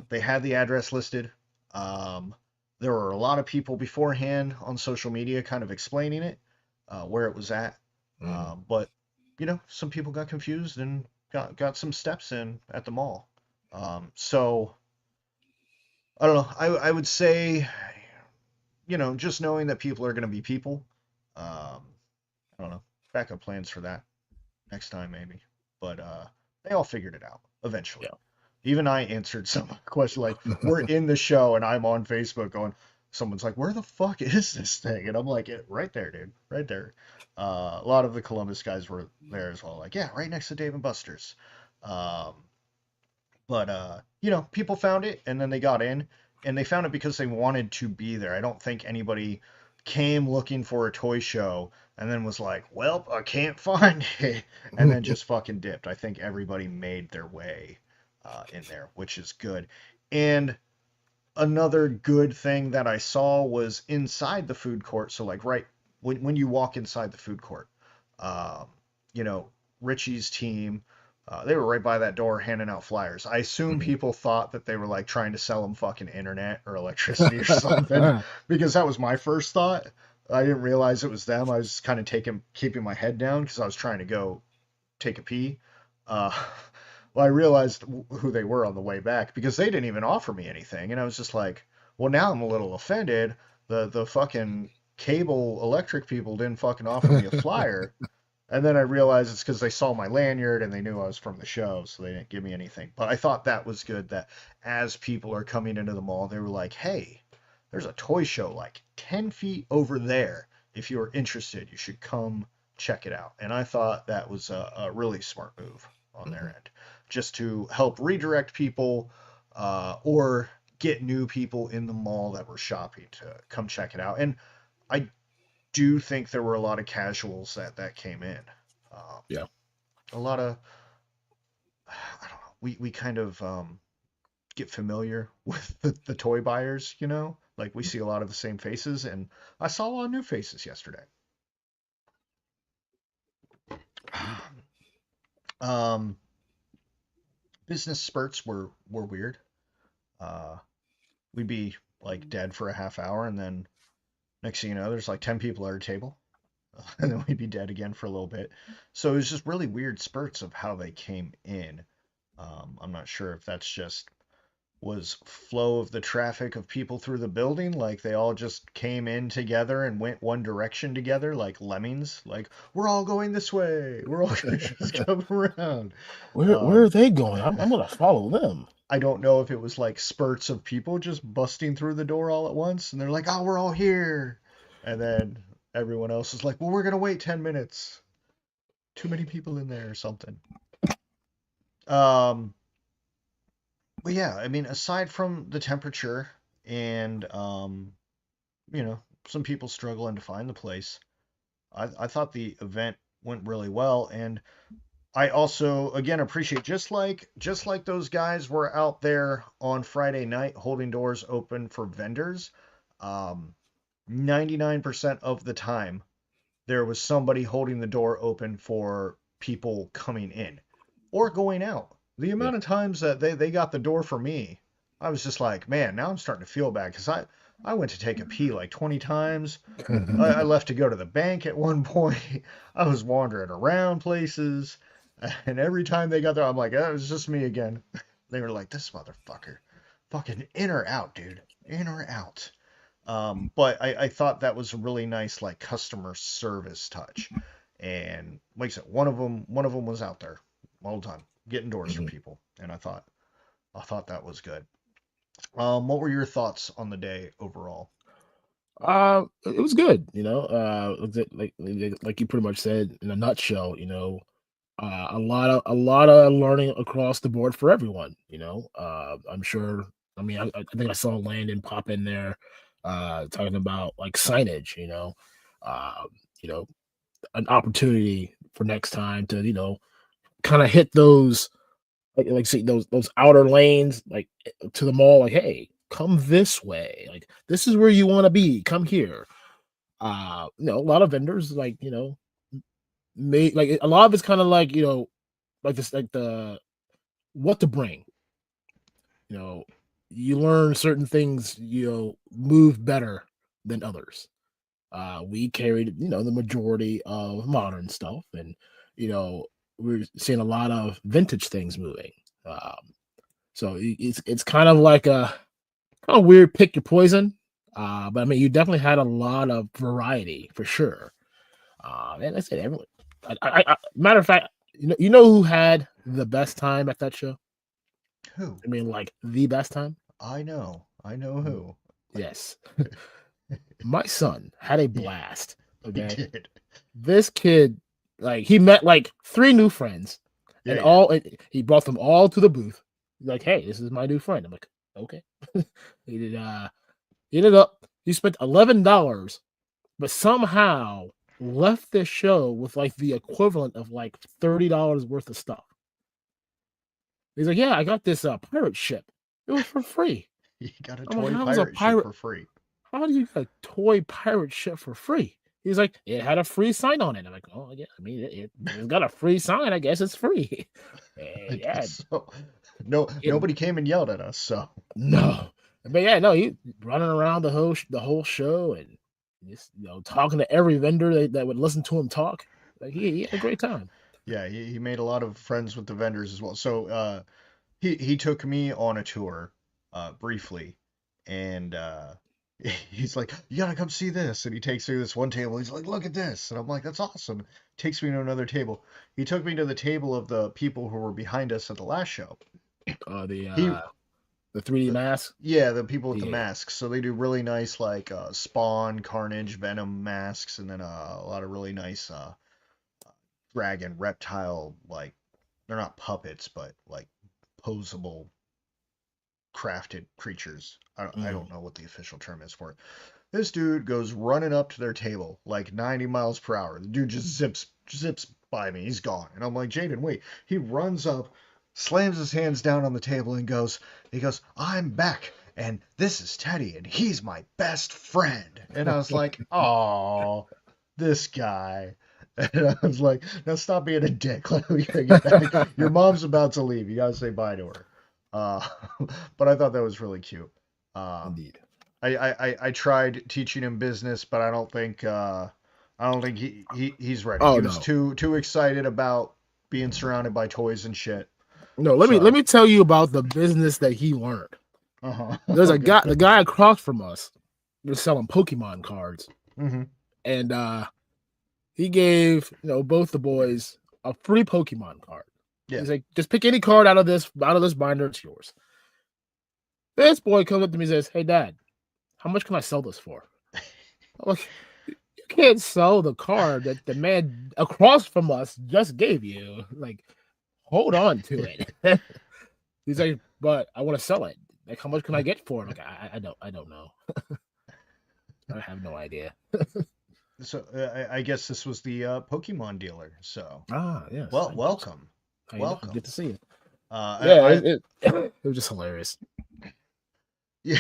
they had the address listed. Um, there were a lot of people beforehand on social media kind of explaining it, where it was at. Hmm. But some people got confused and got some steps in at the mall. So I don't know. I would say, just knowing that people are going to be people. Um, I don't know. Backup plans for that next time maybe. But they all figured it out eventually. Yeah. Even I answered some question like we're in the show and I'm on Facebook going. Someone's like, "Where the fuck is this thing?" And I'm like, "Right there, dude, right there." A lot of the Columbus guys were there as well. Like, yeah, right next to Dave and Buster's. Um, but people found it and then they got in and they found it because they wanted to be there. I don't think anybody came looking for a toy show and then was like, "Well, I can't find it," and then just fucking dipped. I think everybody made their way in there, which is good. And another good thing that I saw was inside the food court. So like right when you walk inside the food court, um, you know, Richie's team, they were right by that door handing out flyers. I assume Mhm. people thought that they were like trying to sell them fucking internet or electricity or something because that was my first thought. I didn't realize it was them. I was kind of keeping my head down because I was trying to go take a pee. Uh, well, I realized who they were on the way back because they didn't even offer me anything, and I was just like, well, now I'm a little offended. The fucking cable electric people didn't fucking offer me a flyer, and then I realized it's because they saw my lanyard and they knew I was from the show, so they didn't give me anything. But I thought that was good that as people are coming into the mall, they were like, hey, there's a toy show like 10 feet over there. If you're interested, you should come check it out. And I thought that was a really smart move on their Mhm. end, just to help redirect people or get new people in the mall that were shopping to come check it out. And I do think there were a lot of casuals that came in. Um, Yeah. a lot of I don't know. We kind of get familiar with the toy buyers, like we see a lot of the same faces, and I saw a lot of new faces yesterday. Indeed. um, Business spurts were weird. Uh, we'd be like dead for a half hour, and then next thing you know, there's like 10 people at our table, and then we'd be dead again for a little bit. So it was just really weird spurts of how they came in. I'm not sure if that's just was flow of the traffic of people through the building, like they all just came in together and went one direction together like lemmings, like we're all going this way, we're all gonna just come around. Where are um they going? I'm gonna follow them. I don't know if it was like spurts of people just busting through the door all at once and they're like, oh, we're all here. And then everyone else is like, well, we're gonna wait 10 minutes. Too many people in there or something. Um, but yeah, I mean, aside from the temperature and some people struggling to find the place, I thought the event went really well, and I also again appreciate just like those guys were out there on Friday night holding doors open for vendors. Um, 99% of the time there was somebody holding the door open for people coming in or going out. The Yeah. amount of times that they got the door for me, I was just like, man, now I'm starting to feel bad because I went to take a pee like 20 times. I left to go to the bank at one point. I was wandering around places. And every time they got there, I'm like, oh, it was just me again. They were like, this motherfucker. Fucking in or out, dude. In or out. But I thought that was a really nice like customer service touch. And like I said, one of them was out there all the time, getting doors for Mhm. people. And I thought that was good. What were your thoughts on the day overall? It was good, like you pretty much said in a nutshell, a lot of learning across the board for everyone, I'm sure. I mean, I think I saw Landon pop in there, talking about like signage, uh, you know, an opportunity for next time to, kind of hit those like see those outer lanes to the mall, like, hey, come this way, like this is where you want to be, come here. A lot of vendors, like, may like a lot of it's kind of like, like this, like the what to bring, you know you learn certain things, move better than others. We carried, the majority of modern stuff, and we're seeing a lot of vintage things moving. So it's kind of like a kind of weird pick your poison. But I mean, you definitely had a lot of variety for sure. And I said everyone. Matter of fact, you know who had the best time at that show? Who? I mean, like the best time. I know who. Yes, my son had a He, blast. he Okay, did. this kid, like, he met like three new friends, Yeah, and he did. he brought them all to the booth. Like, hey, this is my new friend. I'm like, okay. he did. He ended up he spent $11, but somehow left this show with like the equivalent of like $30 worth of stuff. He's like, yeah, I got this pirate ship. It was for free. He got a I'm like, toy how was a pirate ship pirate? for free. How do you get a toy pirate ship for free? He's like, it had a free sign on it. I'm like, oh yeah, I mean, it's got a free sign. I guess it's free. I And yeah, guess so. No, it, nobody came and yelled at us, so no, but yeah, no, he running around the whole show, and just, talking to every vendor that would listen to him talk. Like, he had a great time. yeah, he made a lot of friends with the vendors as well. So he took me on a tour briefly, and he's like, "You gotta come see this," and he takes me to this one table. He's like, "Look at this," and I'm like, "That's awesome." Takes me to another table. He took me to the table of the people who were behind us at the last show. Uh, the He, uh, the 3D the, mask. yeah, the people with the Yeah. masks. So they do really nice like Spawn, Carnage, Venom masks, and then a lot of really nice dragon, reptile, like they're not puppets, but like posable crafted creatures. I Mm. don't know what the official term is for it. This dude goes running up to their table like 90 miles per hour. The dude just zips by me. He's gone. And I'm like, Jaden, wait. He runs up, slams his hands down on the table and he goes, I'm back. And this is Teddy, and he's my best friend. And I was like, oh, this guy. And I was like, now stop being a dick. We gotta get back. Your mom's about to leave. You gotta say bye to her. Uh, but I thought that was really cute. Um, Indeed. I tried teaching him business, but I don't think he's ready. Oh He was no, too excited about being surrounded by toys and shit. no. Let So, me tell you about the business that he learned. uh-huh. There's a Okay. guy, the guy across from us was selling Pokemon cards, Hmm. and he gave, both the boys a free Pokemon card. Yeah. He's like, just pick any card out of this binder, it's yours. This boy comes up to me and says, "Hey, Dad, how much can I sell this for?" I'm like, can't sell the card that the man across from us just gave you. Like, hold on to it. He's like, but I want to sell it. Like, how much can I get for it? Like, I don't know. I have no idea. So I guess this was the Pokemon dealer. So, Yes. well, welcome, How you doing? welcome. Good to see you. Yeah, I it was just hilarious. Yeah,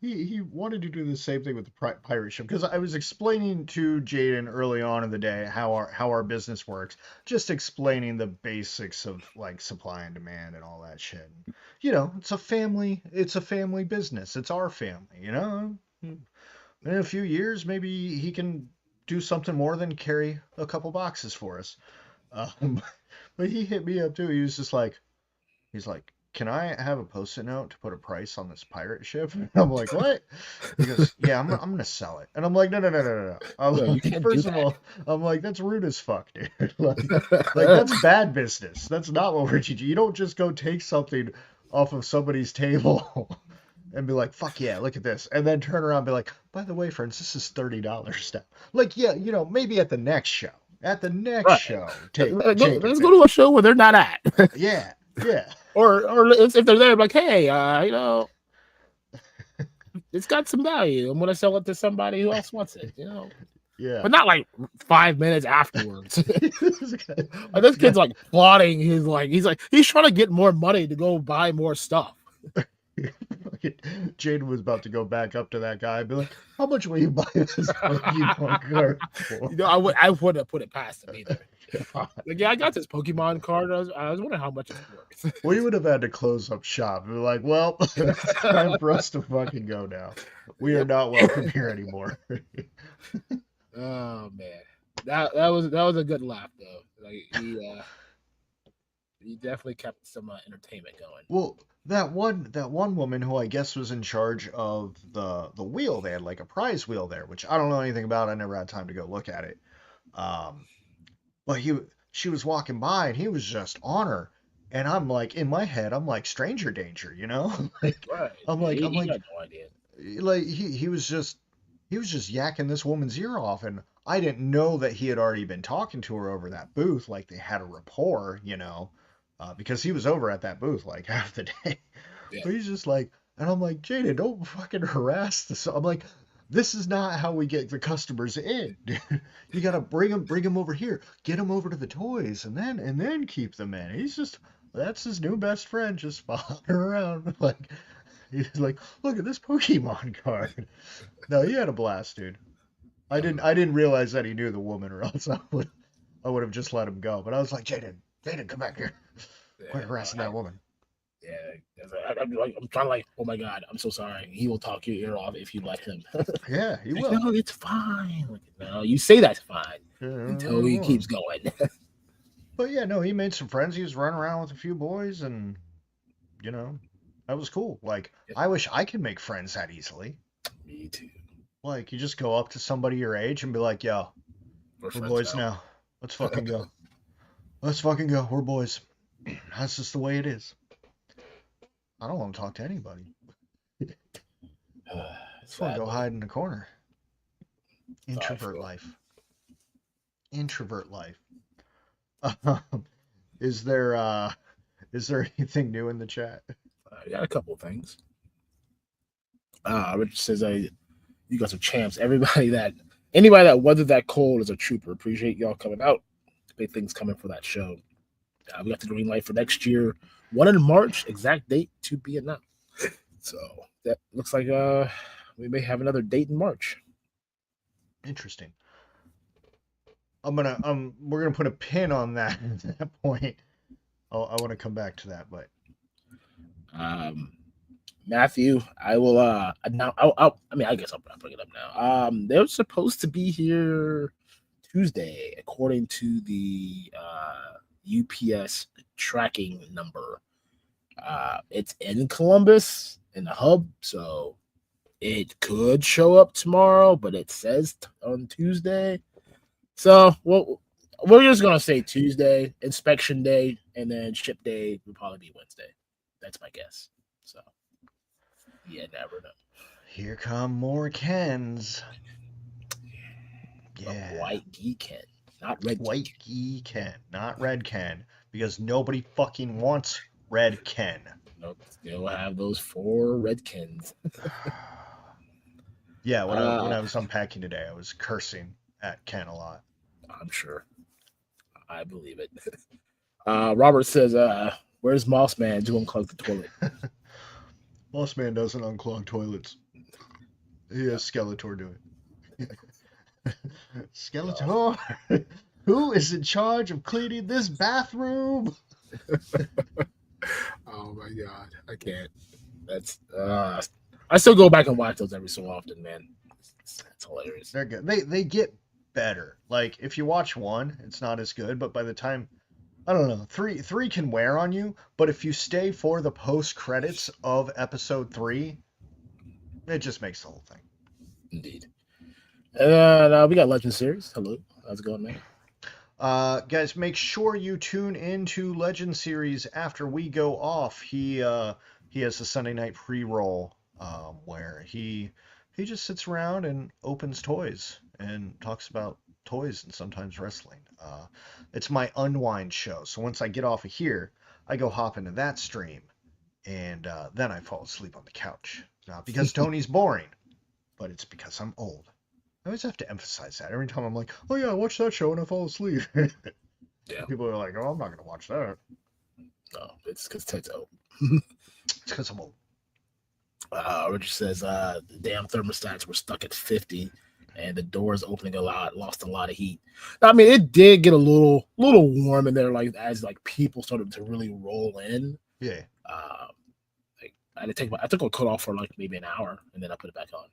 he wanted to do the same thing with the pirate ship because I was explaining to Jaden early on in the day how our business works, just explaining the basics of like supply and demand and all that shit. You know, it's a family business. It's our family, you know. In a few years, maybe he can do something more than carry a couple boxes for us. Um, but he hit me up too. He's like, "Can I have a post-it note to put a price on this pirate ship?" And I'm like, "What?" He goes, "Yeah, I'm gonna sell it." And I'm like, "No. I'm No, you like, can't do first of that. all, I'm like, that's rude as fuck, dude. Like that's bad business. That's not what we're teaching. You don't just go take something off of somebody's table and be like, "Fuck yeah, look at this," and then turn around and be like, "By the way, friends, this is $30 now." Like, yeah, you know, maybe at the next show. At the next Right. show, take it Let's go there. to a show where they're not at. Yeah, yeah. Or if they're there, like, hey, it's got some value. I'm gonna sell it to somebody who else wants it, Yeah. but not like 5 minutes afterwards. This guy, Like, this this guy kid's like plotting he's trying to get more money to go buy more stuff. Jade was about to go back up to that guy and be like, "How much will you buy this Pokemon card for?" I wouldn't have put it past him either. God. Like, yeah, I got this Pokemon card. I was wondering how much it's worth. We would have had to close up shop and be like, "Well, it's time for us to fucking go now. We are Yep. not welcome here anymore." Oh man, that was a good laugh though. Like, he definitely kept some entertainment going. Well, that one woman who I guess was in charge of the wheel, they had like a prize wheel there, which I don't know anything about. I never had time to go look at it. Um, But she was walking by and he was just on her. And I'm like, in my head, I'm like stranger danger, you know? Like Right? I'm Yeah, like I'm he like got no idea. like he was just yakking this woman's ear off and I didn't know that he had already been talking to her over that booth, like they had a rapport, you know, because he was over at that booth like half the day. Yeah. But he's just like, and I'm like, Jada, don't fucking harass this. I'm like, this is not how we get the customers in, dude. You gotta bring them over here, get them over to the toys, and then keep them in. That's his new best friend, just following around. Like he's like, look at this Pokemon card. No, he had a blast, dude. I Oh, didn't I didn't realize that he knew the woman, or else I would have just let him go. But I was like, Jaden, come back here. yeah. Quit harassing that woman. Yeah. I'm trying to, like, oh my god, I'm so sorry. He will talk your ear off if you let him. Yeah, he Like, will. no, it's fine. Like, no, you say that's fine until he Yeah. keeps going. But yeah, no, he made some friends. He was running around with a few boys, and you know, that was cool. Like, Yep. I wish I could make friends that easily. Me too. Like, you just go up to somebody your age and be like, "Yo, We're we're friends boys now. now. Let's fucking go. Let's fucking go. We're boys. That's just the way it is." I don't want to talk to anybody. Just want to go Sadly, hide in the corner. that's how I Introvert feel. life. Introvert life. Is there uh is there anything new in the chat? I got a couple of things. Rich says, you guys are champs. Anybody that weathered that cold is a trooper. Appreciate y'all coming out. Big things coming for that show. We got the green light for next year. One in March, exact date to be announced. So that looks like we may have another date in March. Interesting. We're gonna put a pin on that at that point. I want to come back to that, but Um, Matthew, I will now. I mean, I guess I'll bring it up now. They're supposed to be here Tuesday, according to the UPS tracking number. It's in Columbus in the hub, so it could show up tomorrow, but it says on Tuesday. So we're just gonna say Tuesday, inspection day, and then ship day will probably be Wednesday. That's my guess. So yeah, never know. here come more Kens. Yeah. White Geek Ken, not Red White Geek. Ken, not Red Ken, because nobody fucking wants Red Ken. Nope, still have those 4 Red Kens. Yeah, when I was unpacking today, I was cursing at Ken a lot. I'm sure. I believe it. Robert says, where's Moss Man to unclog the toilet? Boss Man doesn't unclog toilets. He Yeah. has Skeletor do it. Oh, Skeletor, who is in charge of cleaning this bathroom? oh my god, I can't. That's I still go back and watch those every so often, man. It's hilarious. They're good. They get better. Like if you watch one, it's not as good, but by the time I don't know, three can wear on you, but if you stay for the post credits of episode 3, it just makes the whole thing. Indeed. And we got Legend Series. Hello, how's it going, man? Guys, make sure you tune into Legend Series after we go off. He has a Sunday night pre-roll where he just sits around and opens toys and talks about toys and sometimes wrestling. It's my unwind show. So once I get off of here, I go hop into that stream, and then I fall asleep on the couch. Not because Tony's boring, but it's because I'm old. I always have to emphasize that every time I'm like, oh yeah, I watched that show and I fall asleep. Yeah. People are like, oh, I'm not going to watch that. No, it's because Ted's old. It's because I'm old. Richard says, the damn thermostats were stuck at 50 and the doors opening a lot, lost a lot of heat. I mean, it did get a little warm in there, like as like people started to really roll in. Yeah. Like I took a coat off for like maybe an hour and then I put it back on.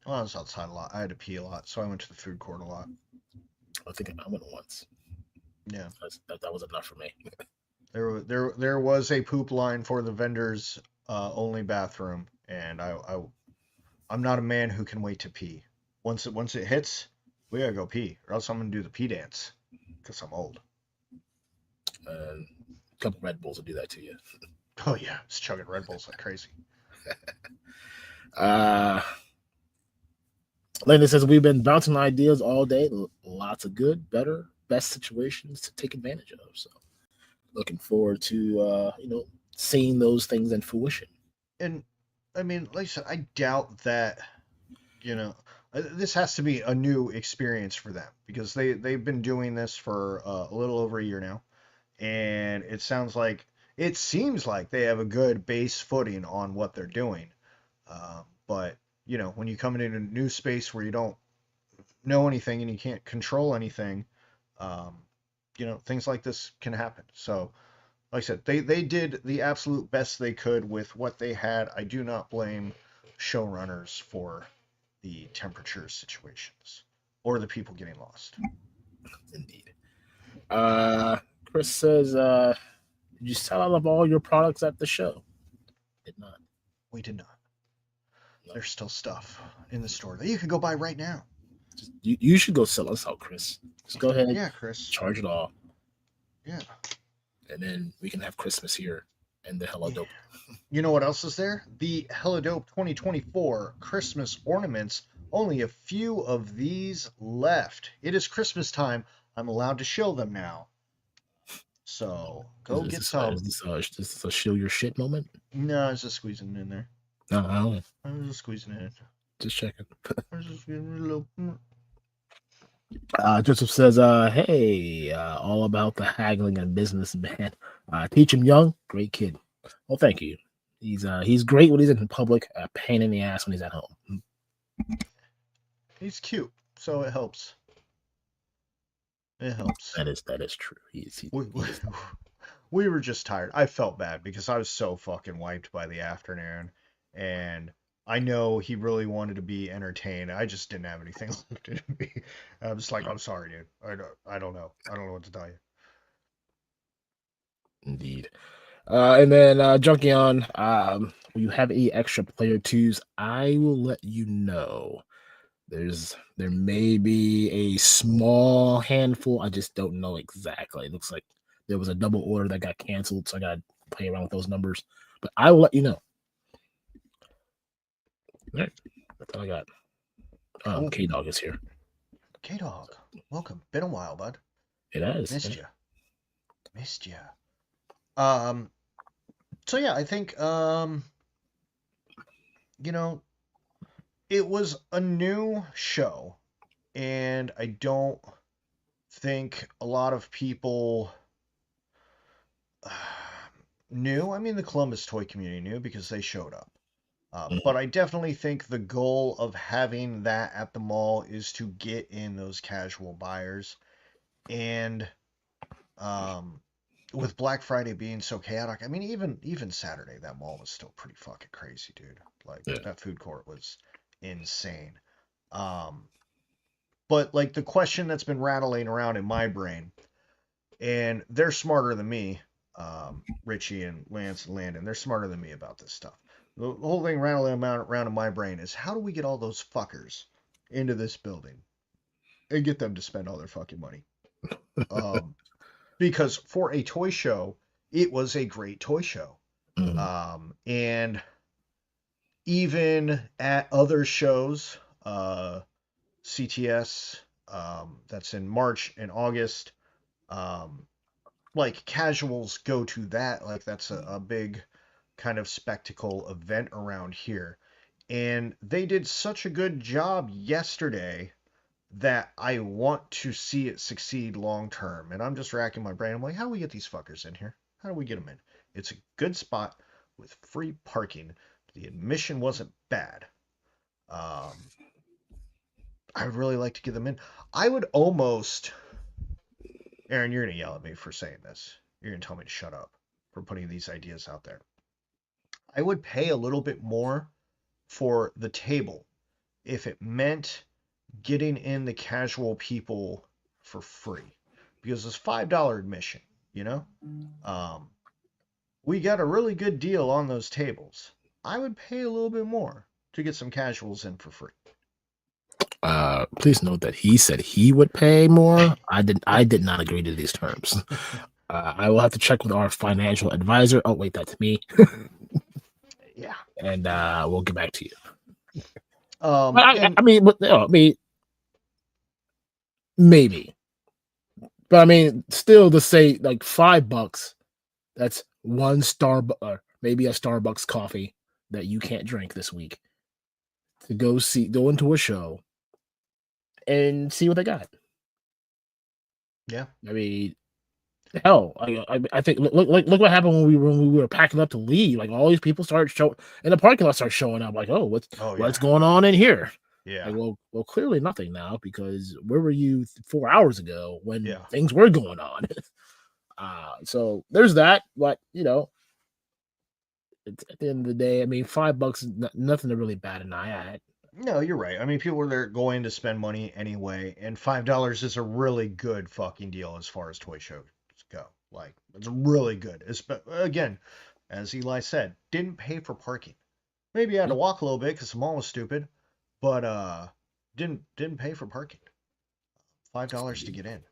Well, I was outside a lot. I had to pee a lot, so I went to the food court a lot. I think I went once. Yeah. That was enough for me. There was a poop line for the vendors only bathroom, and I'm not a man who can wait to pee. Once it hits, we gotta go pee, or else I'm gonna do the pee dance, because I'm old. And a couple Red Bulls will do that to you. Oh yeah, it's chugging Red Bulls like crazy. Landon says we've been bouncing ideas all day. Lots of good, better, best situations to take advantage of. So looking forward to seeing those things in fruition. And I mean, like I said, I doubt that this has to be a new experience for them because they've been doing this for a little over a year now, and it seems like they have a good base footing on what they're doing. But when you come into a new space where you don't know anything and you can't control anything, things like this can happen. So, like I said, they did the absolute best they could with what they had. I do not blame showrunners for the temperature situations or the people getting lost. Indeed. Chris says, did you sell out of all your products at the show? Did not. We did not. No. There's still stuff in the store that you can go buy right now. You should go sell us out, Chris. Just go ahead. Yeah, Chris. Charge it all. Yeah. And then we can have Christmas here and the Hella Dope. You know what else is there? The Hella Dope 2024 Christmas ornaments. Only a few of these left. It is Christmas time. I'm allowed to show them now. So go get some. Is this a show your shit moment? No, I was just squeezing it in there. No, I was just squeezing it in. Just checking. I was just squeezing it a little. Joseph says, hey, all about the haggling and business, man. Teach him young, great kid. Well, thank you. He's great when he's in public, a pain in the ass when he's at home. He's cute, so it helps. It helps. That is true. We were just tired. I felt bad because I was so fucking wiped by the afternoon, and I know he really wanted to be entertained. I just didn't have anything left in me. I'm just like, I'm sorry, dude. I don't know. I don't know what to tell you. Indeed. And then Junkie on, will you have any extra player twos? I will let you know. There may be a small handful. I just don't know exactly. It looks like there was a double order that got canceled, so I got to play around with those numbers. But I will let you know. All right, that's all I got. Oh, K-Dog is here. K-Dog, welcome. Been a while, bud. It has. Missed you. Missed you. Um, so yeah, I think you know, it was a new show, and I don't think a lot of people knew. I mean, the Columbus toy community knew because they showed up. But I definitely think the goal of having that at the mall is to get in those casual buyers. And um, with Black Friday being so chaotic, I mean, even Saturday, that mall was still pretty fucking crazy, dude. Like Yeah. that food court was insane. Um, but like the question that's been rattling around in my brain, and they're smarter than me, Richie and Lance and Landon, they're smarter than me about this stuff. The whole thing rattling around in my brain is how do we get all those fuckers into this building and get them to spend all their fucking money? Um, because for a toy show, it was a great toy show. Mhm. And even at other shows, CTS, that's in March and August, um, like casuals go to that. Like that's a big kind of spectacle event around here. And they did such a good job yesterday that I want to see it succeed long term. And I'm just racking my brain. I'm like, how do we get these fuckers in here? How do we get them in? It's a good spot with free parking. The admission wasn't bad. Um, I would really like to get them in. I would almost, Aaron, you're going to yell at me for saying this. You're going to tell me to shut up for putting these ideas out there. I would pay a little bit more for the table if it meant getting in the casual people for free because it's $5 admission, you know? Um, we got a really good deal on those tables. I would pay a little bit more to get some casuals in for free. Please note that he said he would pay more. I did not agree to these terms. I will have to check with our financial advisor. Oh wait, that's me. Yeah. And we'll get back to you. But And I mean, I mean, maybe. But I mean, still to say like $5, that's one star or maybe a Starbucks coffee that you can't drink this week to go into a show and see what they got. yeah. I mean, hell, I think look what happened when we were packing up to leave. Like all these people started showing in the parking lot, start showing up. Like, oh, Oh what's yeah. going on in here? Yeah. Like, well, clearly nothing now because where were you 4 hours ago when Yeah. things were going on? So there's that. But at the end of the day, I mean, $5 is nothing to really bat an eye at. No, you're right. I mean, people are there going to spend money anyway, and $5 is a really good fucking deal as far as toy shows go. Like, it's really good. Again, as Eli said, didn't pay for parking. Maybe I had to walk a little bit because the mall was stupid, but didn't pay for parking. $5 to get in.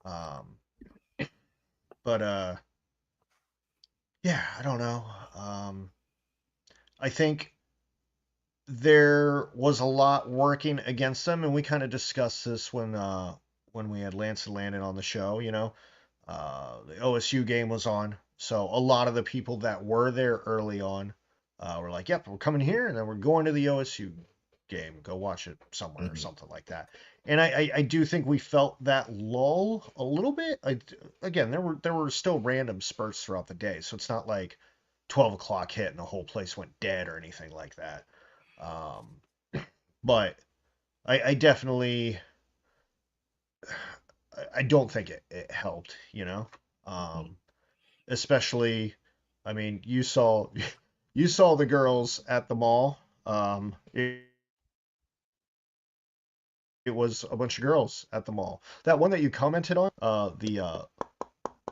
Um, but yeah, I don't know. I think there was a lot working against them, and we kind of discussed this when we had Lance and Landon on the show. The OSU game was on, so a lot of the people that were there early on were like, "Yep, we're coming here, and then we're going to the OSU game. Go watch it somewhere or Mhm. something like that." And I do think we felt that lull a little bit. Again, there were still random spurts throughout the day, so it's not like 12 o'clock hit and the whole place went dead or anything like that. Um, but I definitely I don't think it helped, especially I mean you saw the girls at the mall. It was a bunch of girls at the mall. That one that you commented on,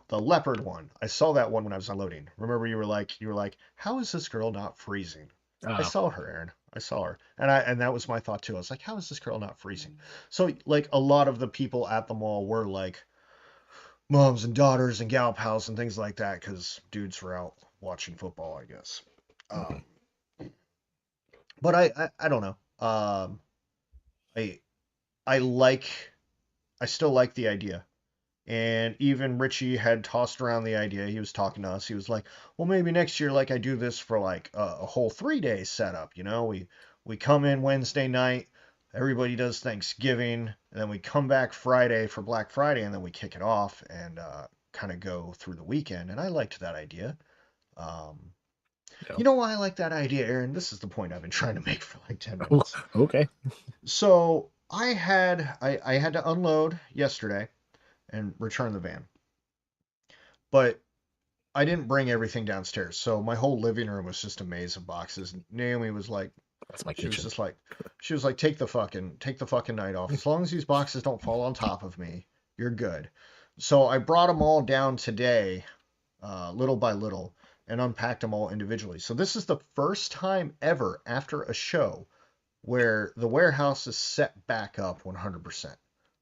the leopard one. I saw that one when I was unloading. Remember you were like, how is this girl not freezing? I Uh, saw her, Aaron. I saw her. And that was my thought too. I was like, how is this girl not freezing? So like a lot of the people at the mall were like moms and daughters and gal pals and things like that because dudes were out watching football, I guess. mhm. Um, but I don't know. I I like I still like the idea. And even Richie had tossed around the idea. He was talking to us. He was like, "Well, maybe next year, like I do this for like a whole 3 day setup. We come in Wednesday night, everybody does Thanksgiving, and then we come back Friday for Black Friday, and then we kick it off and kind of go through the weekend." And I liked that idea. Um, Yeah. you know why I like that idea, Aaron? This is the point I've been trying to make for like 10 minutes. Okay. So I had to unload yesterday and return the van. But I didn't bring everything downstairs, so my whole living room was just a maze of boxes. Naomi was like, That's my she was kitchen. just like, she was like, take the fucking night off. As long as these boxes don't fall on top of me, you're good. So I brought them all down today, little by little, and unpacked them all individually. So this is the first time ever after a show where the warehouse is set back up 100%.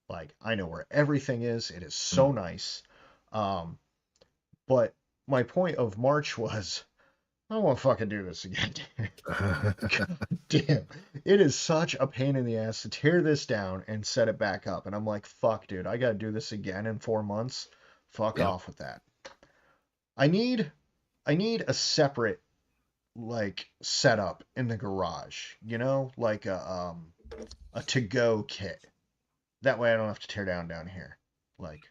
Like I know where everything is. It is so Mm. nice. Um, but my point of March was, I don't want to fucking do this again. God damn. It is such a pain in the ass to tear this down and set it back up. And I'm like, fuck, dude, I got to do this again in 4 months. Fuck Yeah. off with that. I need I need a separate like setup in the garage, like a to-go kit. That way I don't have to tear down here. Like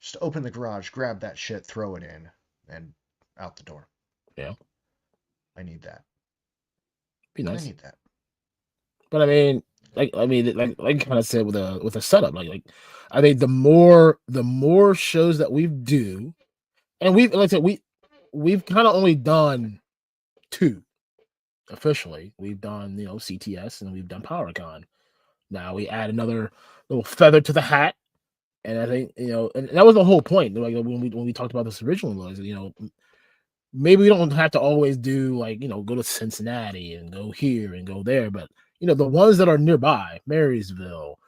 just open the garage, grab that shit, throw it in, and out the door. Yeah. I need that. Be I nice. need that. But like kind of said with a setup, I think the more shows that we do, and we've like I said, we've kind of only done two officially. We've done CTS and we've done PowerCon. Now we add another little feather to the hat, and I think and that was the whole point. Like when we talked about this originally was maybe we don't have to always do go to Cincinnati and go here and go there, but the ones that are nearby, Marysville,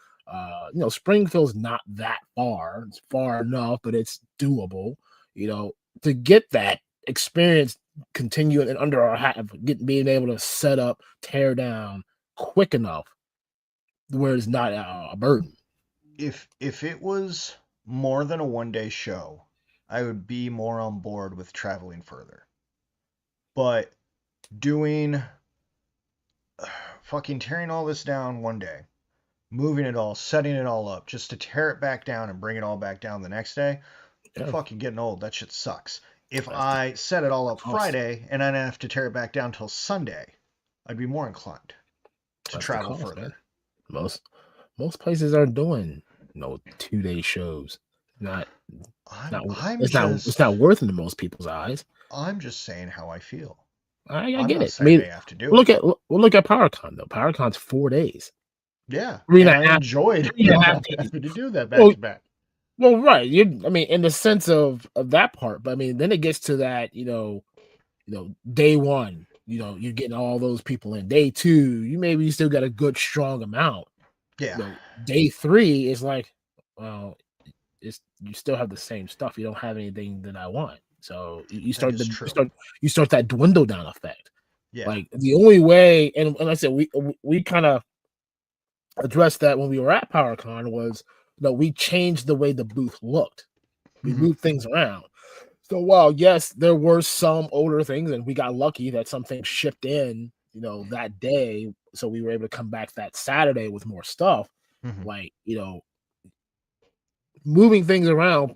Springfield's not that far. It's far enough, but it's doable. To get that experience continuing and under our hat, being able to set up, tear down quick enough where it's not a burden. If it was more than a 1 day show, I would be more on board with traveling further. But doing fucking tearing all this down 1 day, moving it all, setting it all up, just to tear it back down and bring it all back down the next day, I'm Yeah, fucking getting old. That shit sucks. If that's the I set it all up cost. Friday and I didn't have to tear it back down till Sunday, I'd be more inclined to That's the travel cost, man. further. Most most places are doing 2-day shows. Not I'm not I'm it's not worth it in most people's eyes. I'm just saying how I feel. I I'm get not it. I saying mean, they have to do look it. at look at PowerCon though. PowerCon's 4 days, Yeah, three and and a I half, enjoyed 3.5 days. having to do that back Well, to back. well, right. I mean, in the sense of that part, but I mean, then it gets to that, day one. You're getting all those people in. Day two, you still got a good strong amount. Yeah, Day three is like, well, you still have the same stuff. You don't have anything that I want. So you that start is the true. you start that dwindle down effect. Yeah. Like the only way, and I said we kind of addressed that when we were at PowerCon was we changed the way the booth looked. We Hmm. moved things around. So while yes, there were some older things, and we got lucky that some things shipped in, that day, so we were able to come back that Saturday with more stuff. Hmm. Like moving things around,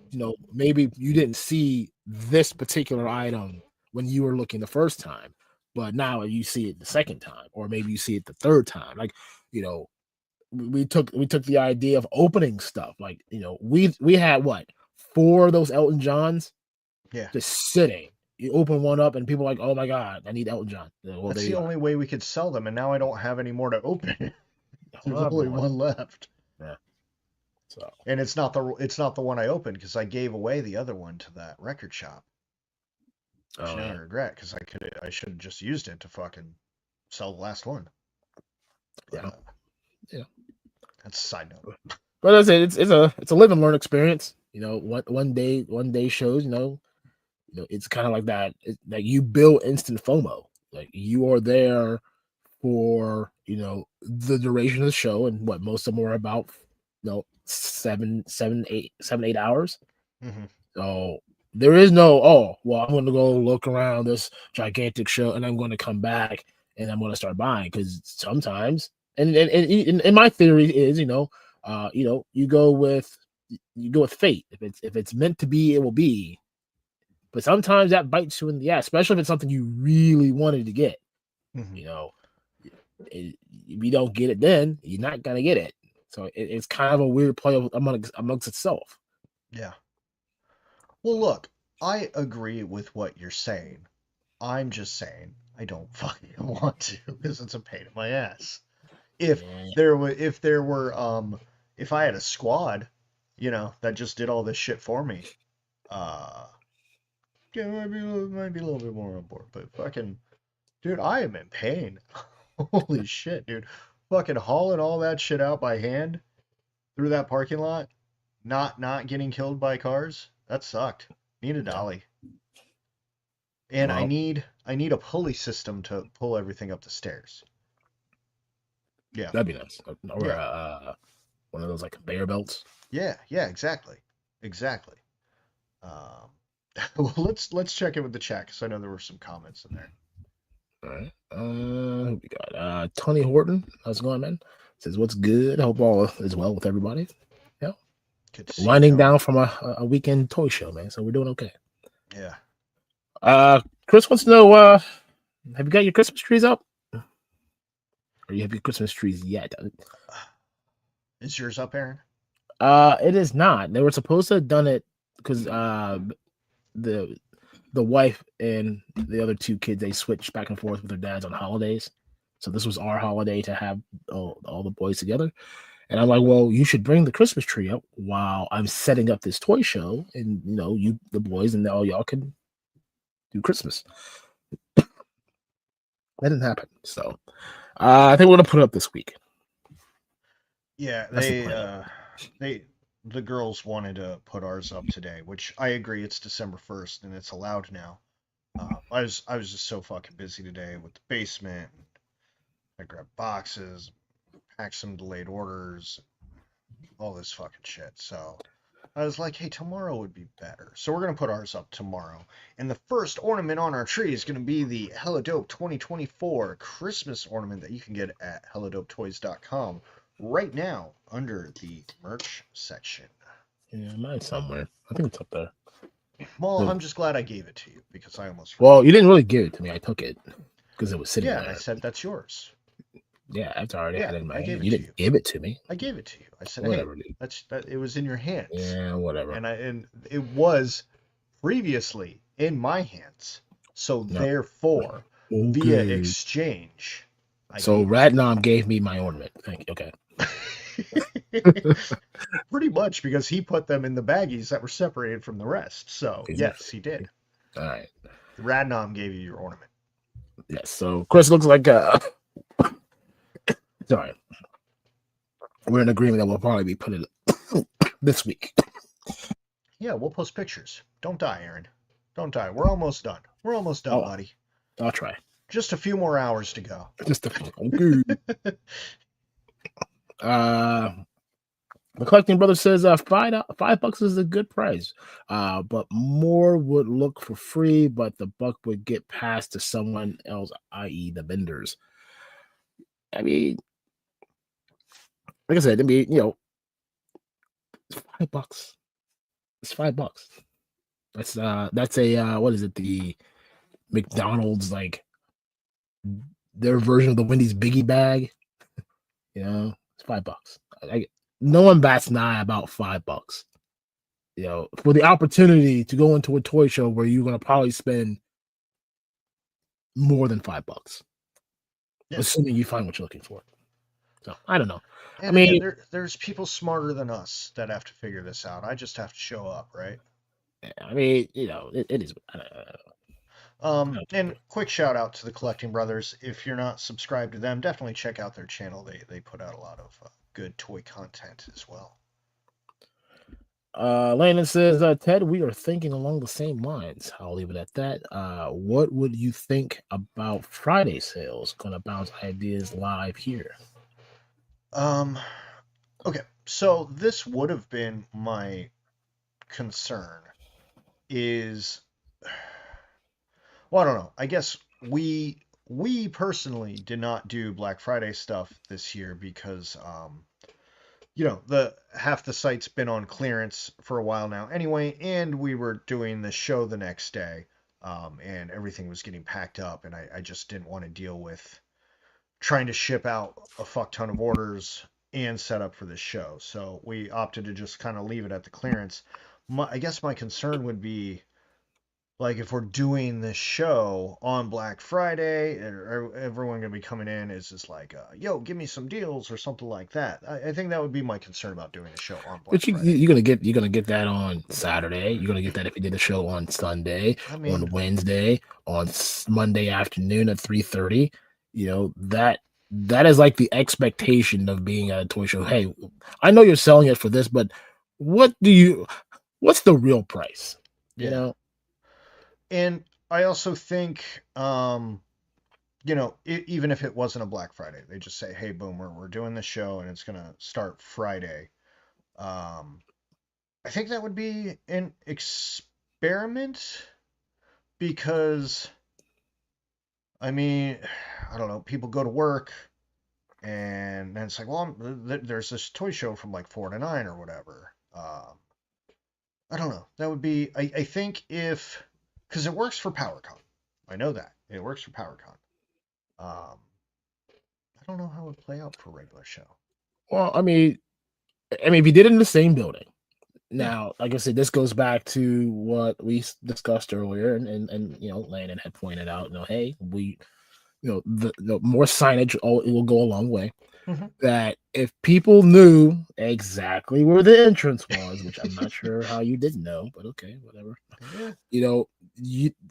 maybe you didn't see this particular item when you were looking the first time, but now you see it the second time, or maybe you see it the third time. Like, you know, we took the idea of opening stuff. Like, we had what, four of those Elton Johns Yeah. just sitting. You open one up and people are like, oh my god, I need Elton John. Well, That's there the you are. only way we could sell them, and now I don't have any more to open. There's Oh only boy. one left. Yeah. So And it's not the one I opened because I gave away the other one to that record shop, which oh now I yeah. regret because I should have just used it to fucking sell the last one. But Yeah. Yeah. that's a side note. But I said it's a live and learn experience. One day shows. It's kind of like that. Like you build instant FOMO. Like you are there for the duration of the show, and what most of them are about 7, 8 hours. Hmm. So there is no, oh, well, I'm going to go look around this gigantic show and I'm going to come back and I'm going to start buying, because sometimes, and my theory is, you go with fate. If it's meant to be, it will be. But sometimes that bites you in the ass, especially if it's something you really wanted to get. Hmm. You know, if you don't get it, then you're not gonna get it. So it's kind of a weird play amongst itself. Yeah. Well, look, I agree with what you're saying. I'm just saying I don't fucking want to because it's a pain in my ass. If Yeah, if I had a squad, that just did all this shit for me, uh, yeah, might be a little bit more on board. But fucking, dude, I am in pain. Holy shit, dude. Fucking hauling all that shit out by hand through that parking lot, not getting killed by cars. That sucked. Need a yeah. dolly. And I Well, need I need a pulley system to pull everything up the stairs. Yeah. that'd be nice. Or Yeah. one of those like conveyor belts. Yeah, yeah, exactly. Exactly. Um, well, let's check in with the chat because I know there were some comments in there. All right. Who we got Tony Horton. How's it going, man? Says what's good. Hope all is well with everybody. Yeah. Good to see you, Winding Tony. down from a weekend toy show, man. So we're doing okay. Yeah. Chris wants to know, have you got your Christmas trees up? Or you have your Christmas trees yet? Is yours up, Aaron? It is not. They were supposed to have done it because the the wife and the other two kids, they switched back and forth with their dads on holidays. So this was our holiday to have all the boys together. And I'm like, well, you should bring the Christmas tree up while I'm setting up this toy show, and you the boys and all y'all can do Christmas. That didn't happen. So I think we're gonna put it up this week. Yeah, That's the plan. the girls wanted to put ours up today, which I agree. It's December 1st and it's allowed now. I was just so fucking busy today with the basement. I grabbed boxes, packed some delayed orders, all this fucking shit. So I was like, hey, tomorrow would be better. So we're gonna put ours up tomorrow. And the first ornament on our tree is gonna be the Hella Dope 2024 Christmas ornament that you can get at helladopetoys.com right now under the merch section. Yeah, mine's somewhere. I think it's up there. Well, No. I'm just glad I gave it to you because I almost Well, forgot. you didn't really give it to me. I took it because it was sitting Yeah, and I there. said that's yours. Yeah, after I already Yeah, had it in my I gave hand. it You to didn't you. give it to me. I gave it to you. I said, hey, Whatever, dude. that it was in your hands. Yeah, whatever. And it was previously in my hands. So No. therefore, via Okay. exchange, I So gave it to Radnom gave me my ornament. Thank you. Okay. you. Pretty much because he put them in the baggies that were separated from the rest. So Exactly. yes, he did. All right. Radnom gave you your ornament. Yes. So Chris looks like sorry. We're in agreement that we'll probably be putting it this week. Yeah, we'll post pictures. Don't die, Aaron. Don't die. We're almost done. We're almost done, Oh, buddy. I'll try. Just a few more hours to go. Just a okay. Uh the collecting brother says $5 is a good price. But more would look for free, but the buck would get passed to someone else, i.e. the vendors. I mean, like I said, it's $5. It's $5. That's a what is it? The McDonald's, like their version of the Wendy's biggie bag. It's $5. No one bats an eye about $5. For the opportunity to go into a toy show where you're gonna probably spend more than $5, Yeah. assuming you find what you're looking for. So I don't know. I And again, mean, there's people smarter than us that have to figure this out. I just have to show up, right? it is. And quick shout out to the Collecting Brothers. If you're not subscribed to them, definitely check out their channel. They put out a lot of good toy content as well. Landon says, Ted, we are thinking along the same lines. I'll leave it at that. What would you think about Friday sales? Gonna bounce ideas live here. Um, okay, so this would have been my concern is, well, I don't know. I guess we personally did not do Black Friday stuff this year because the half the site's been on clearance for a while now anyway, and we were doing the show the next day, and everything was getting packed up, and I just didn't want to deal with trying to ship out a fuck ton of orders and set up for this show. So we opted to just kind of leave it at the clearance. I guess my concern would be like if we're doing this show on Black Friday, everyone gonna be coming in is just like, yo, give me some deals or something like that. I think that would be my concern about doing a show on Black But Friday. you're gonna get that on Saturday. You're gonna get that if you did the show on Sunday, I on mean, Wednesday, on Monday afternoon at 3:30. That is like the expectation of being at a toy show. Hey, I know you're selling it for this, but what do you? What's the real price? You yeah. know, And I also think, even if it wasn't a Black Friday, they just say, hey, boom, we're doing this show and it's gonna start Friday. Um, I think that would be an experiment because, I mean, I don't know, people go to work and then it's like, well, there's this toy show from like 4 to 9 or whatever. I don't know. That would be, I think if, because it works for PowerCon. I know that. It works for PowerCon. I don't know how it would play out for a regular show. well, if you did it in the same building. Yeah. Now, like I said, this goes back to what we discussed earlier, and Landon had pointed out, hey, the more signage, it will go a long way. Hmm. That if people knew exactly where the entrance was, which I'm not sure how you didn't know, but okay, whatever. Yeah. You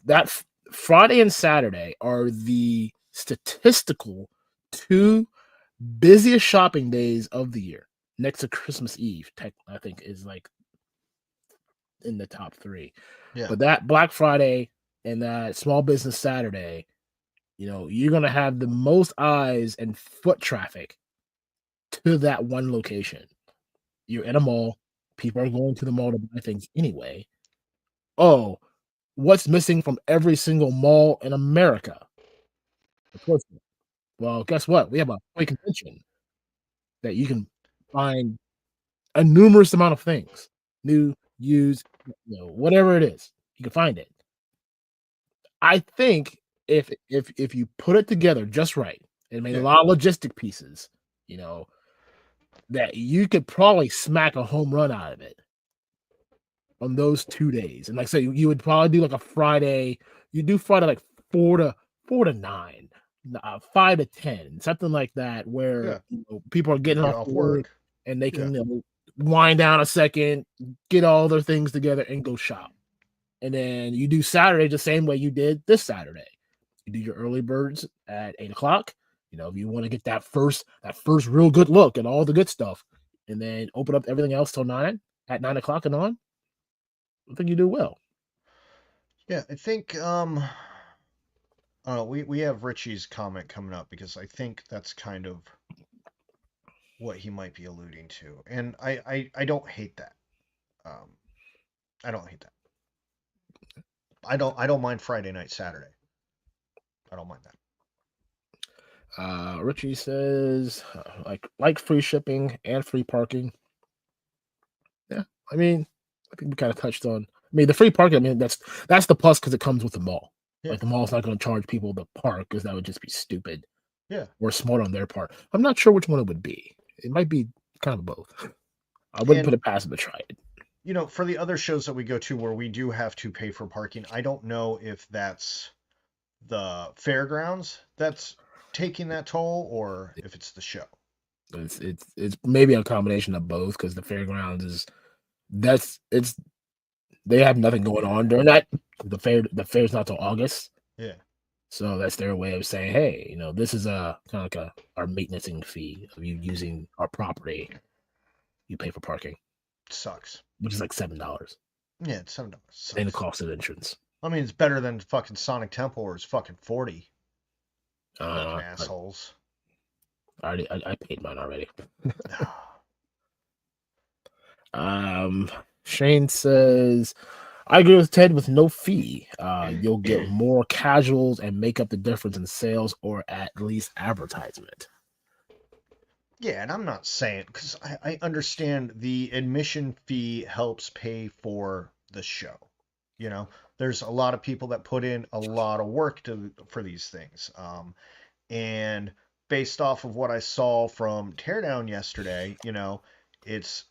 know, Friday and Saturday are the statistical two busiest shopping days of the year, next to Christmas Eve. I think is like in the top three. Yeah. But that Black Friday and that Small Business Saturday, you're gonna have the most eyes and foot traffic to that one location. You're in a mall. People are going to the mall to buy things anyway. Oh, what's missing from every single mall in America? The toy store. Well, guess what? We have a toy convention that you can find a numerous amount of things, new, used, whatever it is, you can find it. I think if you put it together just right and made a Yeah. lot of logistic pieces, you know, that you could probably smack a home run out of it on those 2 days. And like I said, you would probably do like a Friday. You do Friday like 4 to 9, 5 to 10, something like that, where Yeah. people are getting Get off off work work. and they Yeah. can wind down a second, get all their things together, and go shop. And then you do Saturday the same way you did this Saturday. You do your early birds at 8 o'clock. If you want to get that first real good look at all the good stuff, and then open up everything else till 9 at 9 o'clock and on. I think you do well. Yeah. I think we have Richie's comment coming up because I think that's kind of what he might be alluding to. And I don't hate that. Um I don't hate that. I don't mind Friday night, Saturday. I don't mind that. Richie says like free shipping and free parking. Yeah, I think we kind of touched on. The free parking. That's the plus because it comes with the mall. Yeah. Like the mall's not going to charge people to park because that would just be stupid Yeah. or smart on their part. I'm not sure which one it would be. It might be kind of both. I wouldn't And put it past them to try it. for the other shows that we go to where we do have to pay for parking, I don't know if that's the fairgrounds that's taking that toll or if it's the show. It's maybe a combination of both because the fairgrounds is that's it's they have nothing going on during that. The fair's not till August, Yeah. so that's their way of saying, hey, this is a kind of like our maintenancing fee of you using our property. You pay for parking. Sucks. which is like $7. Yeah, it's $7. And the Sucks. cost of entrance. I mean, it's better than fucking Sonic Temple, where it's fucking 40. Fucking I assholes. I paid mine already. Um, Shane says, I agree with Ted with no fee. You'll get more casuals and make up the difference in sales or at least advertisement. Yeah, and I'm not saying, because I understand the admission fee helps pay for the show. You know, there's a lot of people that put in a lot of work for these things. And based off of what I saw from Teardown yesterday, it's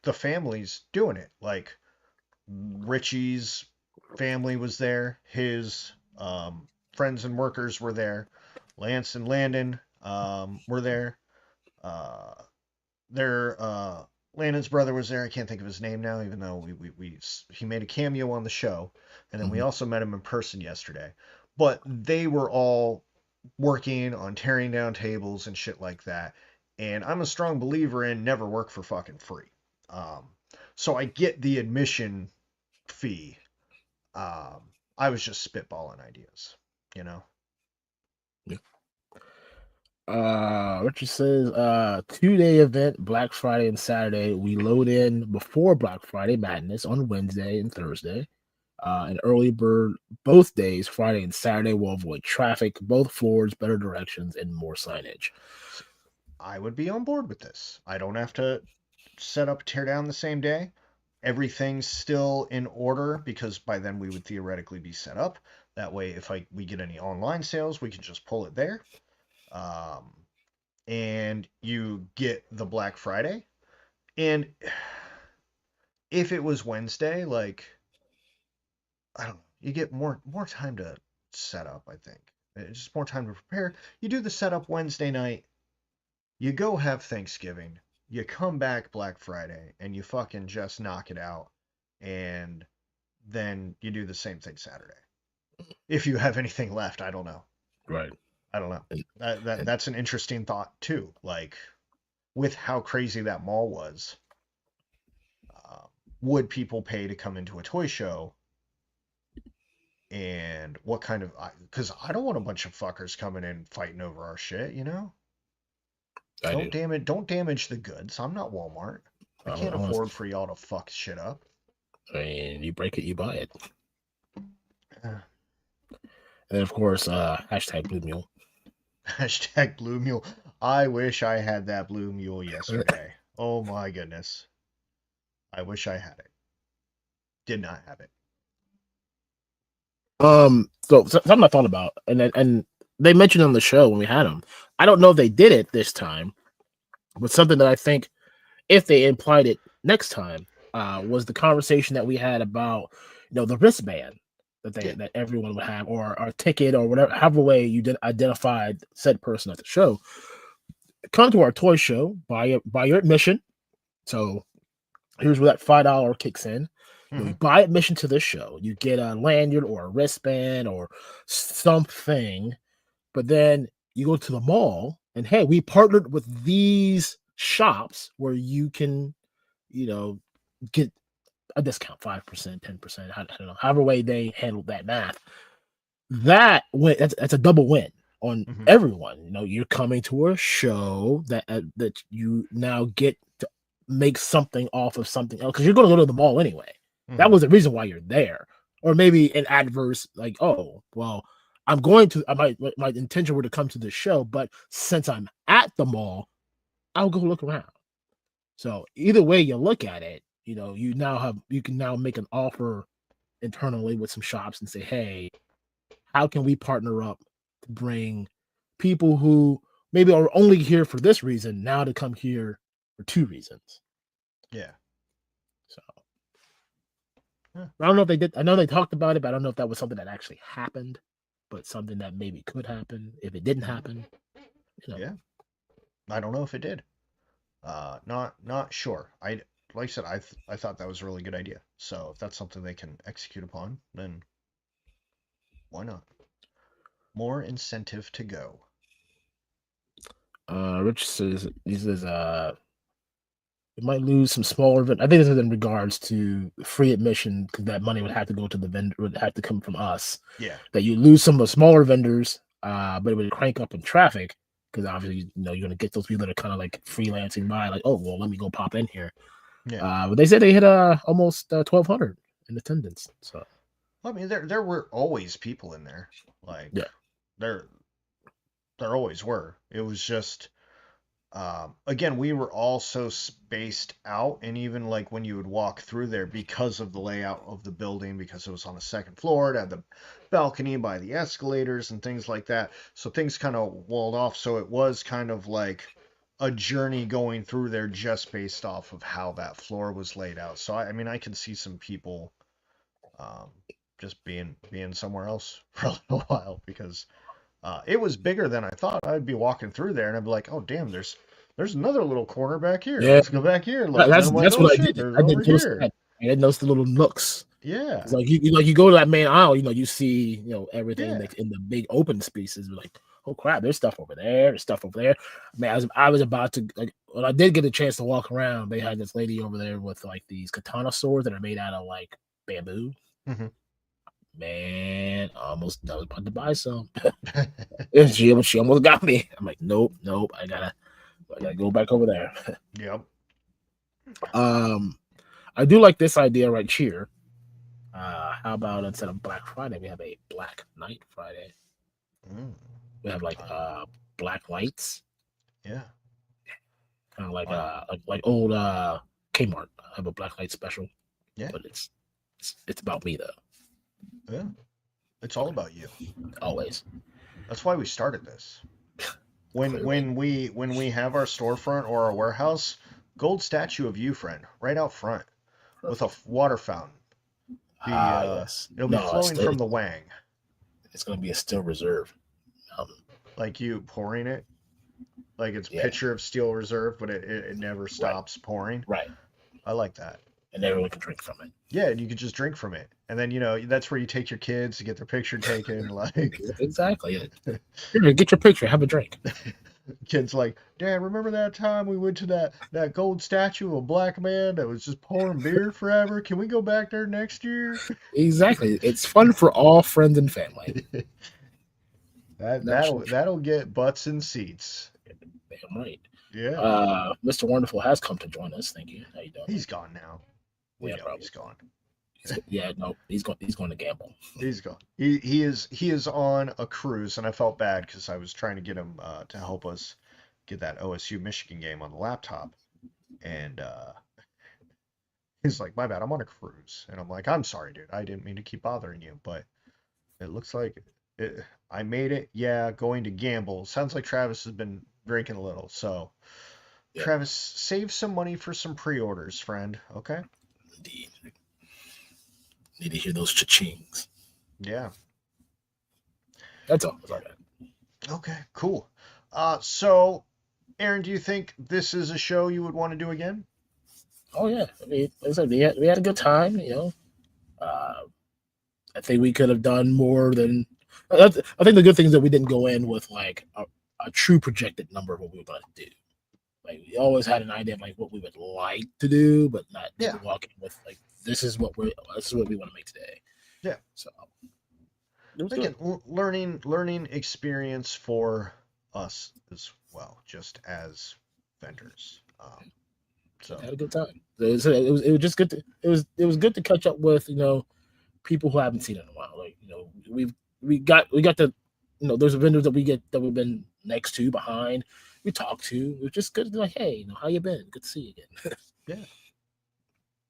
the families doing it. Like Richie's family was there, his friends and workers were there, Lance and Landon were there. Uh, their Landon's brother was there. I can't think of his name now, even though he made a cameo on the show, and then we Mhm. also met him in person yesterday. But they were all working on tearing down tables and shit like that. And I'm a strong believer in never work for fucking free. Um, so I get the admission fee. I was just spitballing ideas, you know? Yeah. Richard says, 2-day event, Black Friday and Saturday. We load in before Black Friday Madness on Wednesday and Thursday. An early bird both days, Friday and Saturday, will avoid traffic, both floors, better directions, and more signage. I would be on board with this. I don't have to set up, tear down the same day. Everything's still in order because by then we would theoretically be set up. That way, if we get any online sales, we can just pull it there. Um, and you get the Black Friday. And if it was Wednesday, like I don't know, you get more time to set up. I think it's just more time to prepare. You do the setup Wednesday night. You go have Thanksgiving. You come back Black Friday, and you fucking just knock it out. And then you do the same thing Saturday. If you have anything left, I don't know. Right. I don't know. And, and That's an interesting thought too. Like with how crazy that mall was, uh, would people pay to come into a toy show? And what kind of? Because I don't want a bunch of fuckers coming in fighting over our shit. I do. Don't damage the goods. I'm not Walmart. I can't Honestly, afford for y'all to fuck shit up. I mean, you break it, you buy it. Uh, And then, of course, hashtag Blue Mule. Hashtag Blue Mule. I wish I had that Blue Mule yesterday. Oh my goodness. I wish I had it. Did not have it. So something I thought about, and they mentioned on the show when we had them. I don't know if they did it this time, but something that I think if they implied it next time, was the conversation that we had about the wristband Yeah. that everyone would have, or a ticket, or whatever, however way you identified said person at the show. Come to our toy show, buy your admission. So here's where that $5 kicks in. You Mm-hmm. buy admission to this show, you get a lanyard or a wristband or something, but then you go to the mall and hey, we partnered with these shops where you can, you know, get a discount, 5%, 10%, I don't know, however way they handled that math. That win, that's a double win on Mm-hmm. everyone. You're coming to a show that you now get to make something off of something else because you're going to go to the mall anyway. That Mm-hmm. was the reason why you're there, or maybe an adverse like, oh well, I'm going to. My intention were to come to the show, but since I'm at the mall, I'll go look around. So either way you look at it, you can now make an offer internally with some shops and say, hey, how can we partner up to bring people who maybe are only here for this reason now to come here for two reasons? Yeah. So Huh. I don't know if they did. I know they talked about it, but I don't know if that was something that actually happened, but something that maybe could happen if it didn't Mm-hmm. happen. You know, Yeah. I don't know if it did. Not sure. Like I said, I thought that was a really good idea. So if that's something they can execute upon, then why not? More incentive to go. Rich says he says We might lose some smaller event. I think this is in regards to free admission because that money would have to go to the vendor, would have to come from us. Yeah. That you lose some of the smaller vendors, but it would crank up in traffic because obviously you're going to get those people that are kind of like freelancing by, like, oh well, let me go pop in here. Yeah. But they said they hit almost 1,200 in attendance. So I mean, there were always people in there. Like yeah, there there always were. It was just again, we were all so spaced out, and even like when you would walk through there, because of the layout of the building, because it was on the second floor, it had the balcony by the escalators and things like that. So things kind of walled off. So it was kind of like a journey going through there just based off of how that floor was laid out. So I mean, I can see some people um, just being somewhere else for a little while because it was bigger than I thought. I'd be walking through there and I'd be like, oh damn, there's another little corner back here. yeah. Let's go back here and look. And then I'm like, That's oh what I shit, did. there's I over didn't notice here. that. I didn't notice the little nooks. Yeah, It's like you go to that main aisle, you see, everything yeah, that's in the big open spaces. Like, oh crap, there's stuff over there, there's stuff over there. I mean, I was about to like when I did get a chance to walk around, they had this lady over there with like these katana swords that are made out of like bamboo. hmm Man, I was about to buy some. And she almost got me. I'm like, nope, nope, I gotta go back over there. yep. um, I do like this idea right here. How about instead of Black Friday, we have a Black Night Friday? Mm, We have like uh, black lights, yeah. kind of like Wow. like old Kmart. I have a black light special, Yeah, but it's about me though. yeah. It's all about you. Always. That's why we started this. When Clearly. when we have our storefront or our warehouse, gold statue of you, friend, right out front with a Perfect. water fountain. Be Yes. it'll be No, flowing from the Wang, it's gonna be a still reserve. Um, like you pouring it, like it's yeah. pitcher of steel reserve, but it never Right. stops pouring. Right. I like that. And everyone can drink from it. Yeah, and you could just drink from it, and then that's where you take your kids to get their picture taken. Like Exactly. Here, get your picture. Have a drink. kids, like, Dad, remember that time we went to that gold statue of a black man that was just pouring beer forever? Can we go back there next year? Exactly. It's fun for all friends and family. That That's that'll for sure. that'll get butts in seats. Damn right. Yeah, Mr. Wonderful has come to join us. Thank you. How you doing, man? he's gone now. We Yeah, know probably. he's gone. Yeah, no, he's going to gamble. He's gone. He is on a cruise, and I felt bad because I was trying to get him to help us get that OSU Michigan game on the laptop, and he's like, "My bad, I'm on a cruise," and I'm like, "I'm sorry, dude. I didn't mean to keep bothering you, but it looks like I made it. Yeah, going to gamble. Sounds like Travis has been drinking a little, so Yep, Travis, save some money for some pre-orders, friend. Okay? indeed. Need to hear those cha-chings. Yeah. That's all. That's all I got. Okay, cool. So Aaron, do you think this is a show you would want to do again? Oh yeah, I mean, like I said, we had a good time. Uh, I think we could have done more than. I think the good thing is that we didn't go in with like a true projected number of what we were going to do. Like we always had an idea of like what we would like to do, but not Yeah, didn't walk in with like this is what we want to make today. yeah. So it was good. Again, learning experience for us as well, just as vendors. So Had a good time. It was just good to it was good to catch up with people who I haven't seen in a while. Like we got the there's vendors that we've been next to behind. We talked to. It was just good to be like, hey, how you been? Good to see you again. yeah,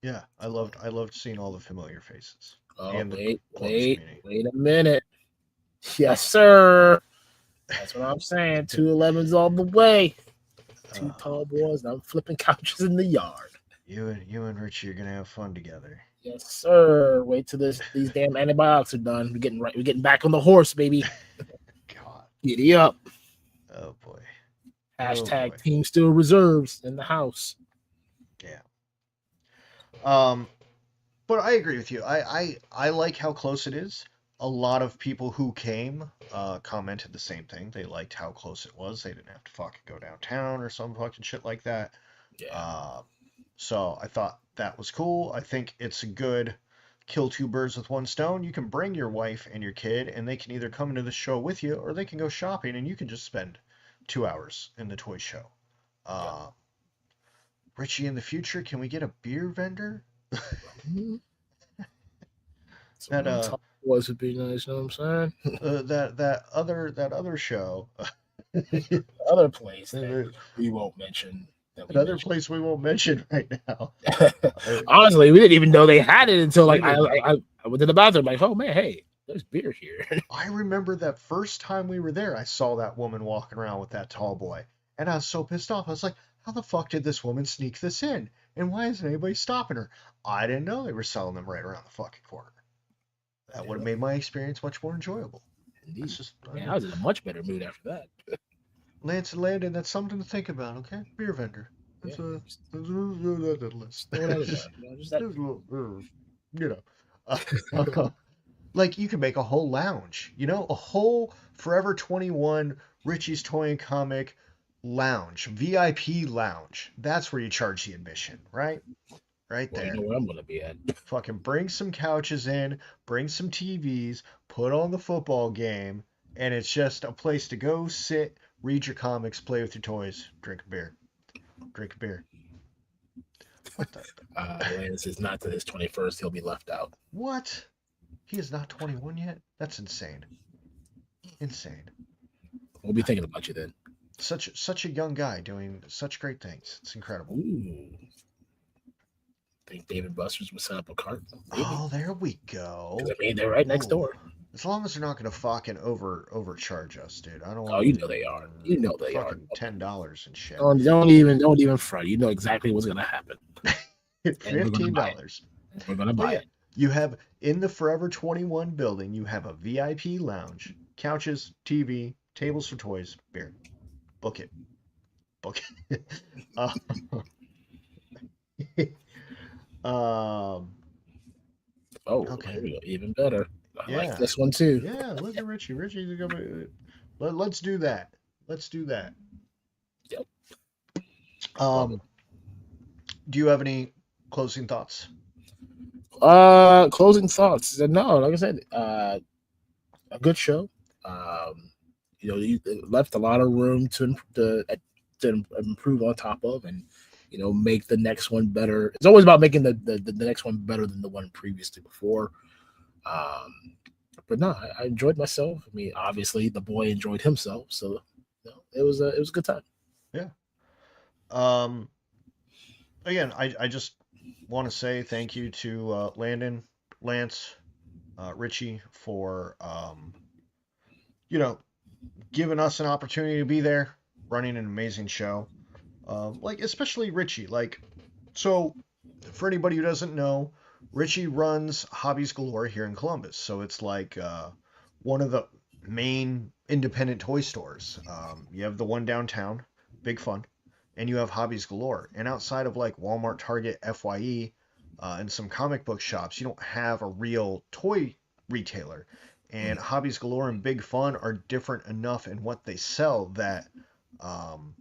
yeah. I loved seeing all the familiar faces Oh, and the wait, closed wait, community. wait a minute. Yes, sir. That's what I'm saying. 211's all the way. Two Uh, tall boys, and I'm flipping couches in the yard. you and Richie are gonna have fun together. Yes, sir. Wait till these damn antibiotics are done. We're getting right. We're getting back on the horse, baby. God. Giddy up. Oh boy. Oh boy. Hashtag team still reserves in the house. Yeah. Um, but I agree with you. I like how close it is. A lot of people who came commented the same thing. They liked how close it was. They didn't have to fucking go downtown or some fucking shit like that. Yeah. Uh, So I thought that was cool. I think it's a good kill two birds with one stone. You can bring your wife and your kid, and they can either come into the show with you or they can go shopping, and you can just spend 2 hours in the toy show. Yeah. Uh, Richie, in the future, can we get a beer vendor? Mhm. Some That of them top boys would be nice. You know what I'm saying? that other show, Other place that that we won't mention that we other mentioned. place we won't mention right now. I, Honestly, we didn't even know they had it until we like didn't. I went to the bathroom like, oh man, hey, there's beer here. I remember that first time we were there, I saw that woman walking around with that tall boy, and I was so pissed off. I was like, how the fuck did this woman sneak this in? And why isn't anybody stopping her? I didn't know they were selling them right around the fucking corner. That would have Yeah, made my experience much more enjoyable. That's indeed. just, Man, I was in a much better mood after that. Lance and Landon, that's something to think about, okay? Beer vendor. Yeah, That's a, just, that's a list. just throw that in there. just, You know, just that. just a little, you know. Like you can make a whole lounge, a whole Forever 21 Richie's Toy and Comic lounge, VIP lounge. That's where you charge the admission, right? Right Well, you know there. where I'm gonna be at. Fucking bring some couches in, bring some TVs, put on the football game, and it's just a place to go sit, read your comics, play with your toys, drink a beer. Drink a beer. What the? Lance is not to his 21st. He'll be left out. What? He is not 21 yet? That's insane. Insane. We'll be thinking about you then. Such a young guy doing such great things. It's incredible. Ooh, think David Buster's would set up a cart? Maybe. Oh, there we go. Because I mean, they're right next Ooh. door. As long as they're not gonna fucking overcharge us, dude. I don't Oh, want you know they are. You know they are. fucking $10 and shit. Don't even front. You know exactly what's gonna happen, and we're gonna buy it. $15. We're gonna But buy yeah, it. you have in the Forever 21 building, you have a VIP lounge, couches, TV, tables for toys, beer. Book it. Book it. uh, um, Oh, okay. here we go. Even better. I like Yeah. this one too. Yeah, look at Richie. Richie's gonna. Let's do that. Let's do that. Yep. Love it. Um, do you have any closing thoughts? Closing thoughts. No, like I said, a good show. Um, you left a lot of room to improve on top of, and make the next one better. It's always about making the next one better than the one previously before. But no, I enjoyed myself. I mean, obviously the boy enjoyed himself, so it was a good time. Yeah. Um, again, I just want to say thank you to Landon, Lance, Richie for you know giving us an opportunity to be there, running an amazing show. Like especially Richie. Like so, for anybody who doesn't know, Richie runs Hobbies Galore here in Columbus. So it's like one of the main independent toy stores. You have the one downtown, big fun, and you have Hobbies Galore. And outside of like Walmart, Target, Fye, and some comic book shops, you don't have a real toy retailer. And Mm. Hobbies Galore and Big Fun are different enough in what they sell that um,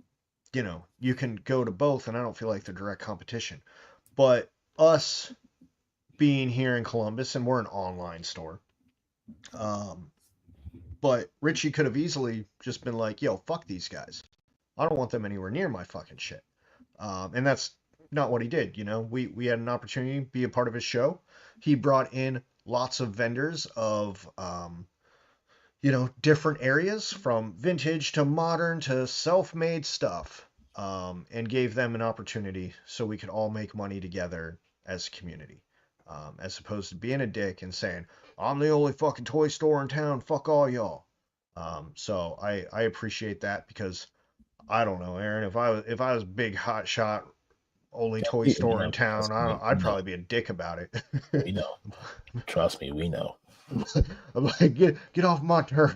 you can go to both, and I don't feel like they're direct competition. But us being here in Columbus, and we're an online store, um, but Richie could have easily just been like, yo, fuck these guys. I don't want them anywhere near my fucking shit. And that's not what he did. We had an opportunity to be a part of his show. He brought in lots of vendors of different areas from vintage to modern to self-made stuff, and gave them an opportunity so we could all make money together as a community, as opposed to being a dick and saying, I'm the only fucking toy store in town, fuck all y'all. So I appreciate that because I don't know, Aaron, if I was big hot shot only toy We store in know. town, Trust me, I'd we know. probably be a dick about it. We know. Trust me, we know. I'm like, get off my turf.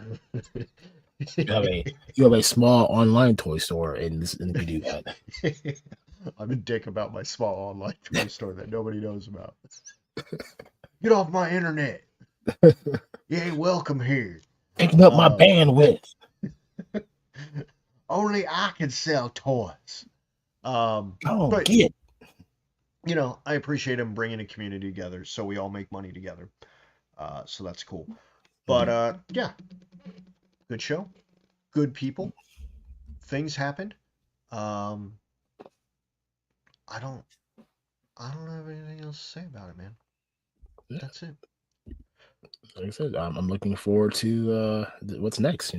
You have a you have a small online toy store, and you do that. I'm a dick about my small online toy store that nobody knows about. Get off my internet. You ain't welcome here. Picking up my Um, bandwidth. Only I can sell toys. Oh, But get. I appreciate him bringing a community together so we all make money together. So that's cool. But Indeed. yeah, good show, good people, things happened. Um, I don't, I don't have anything else to say about it, man. Yeah, That's it. like I said, I'm looking forward to what's next.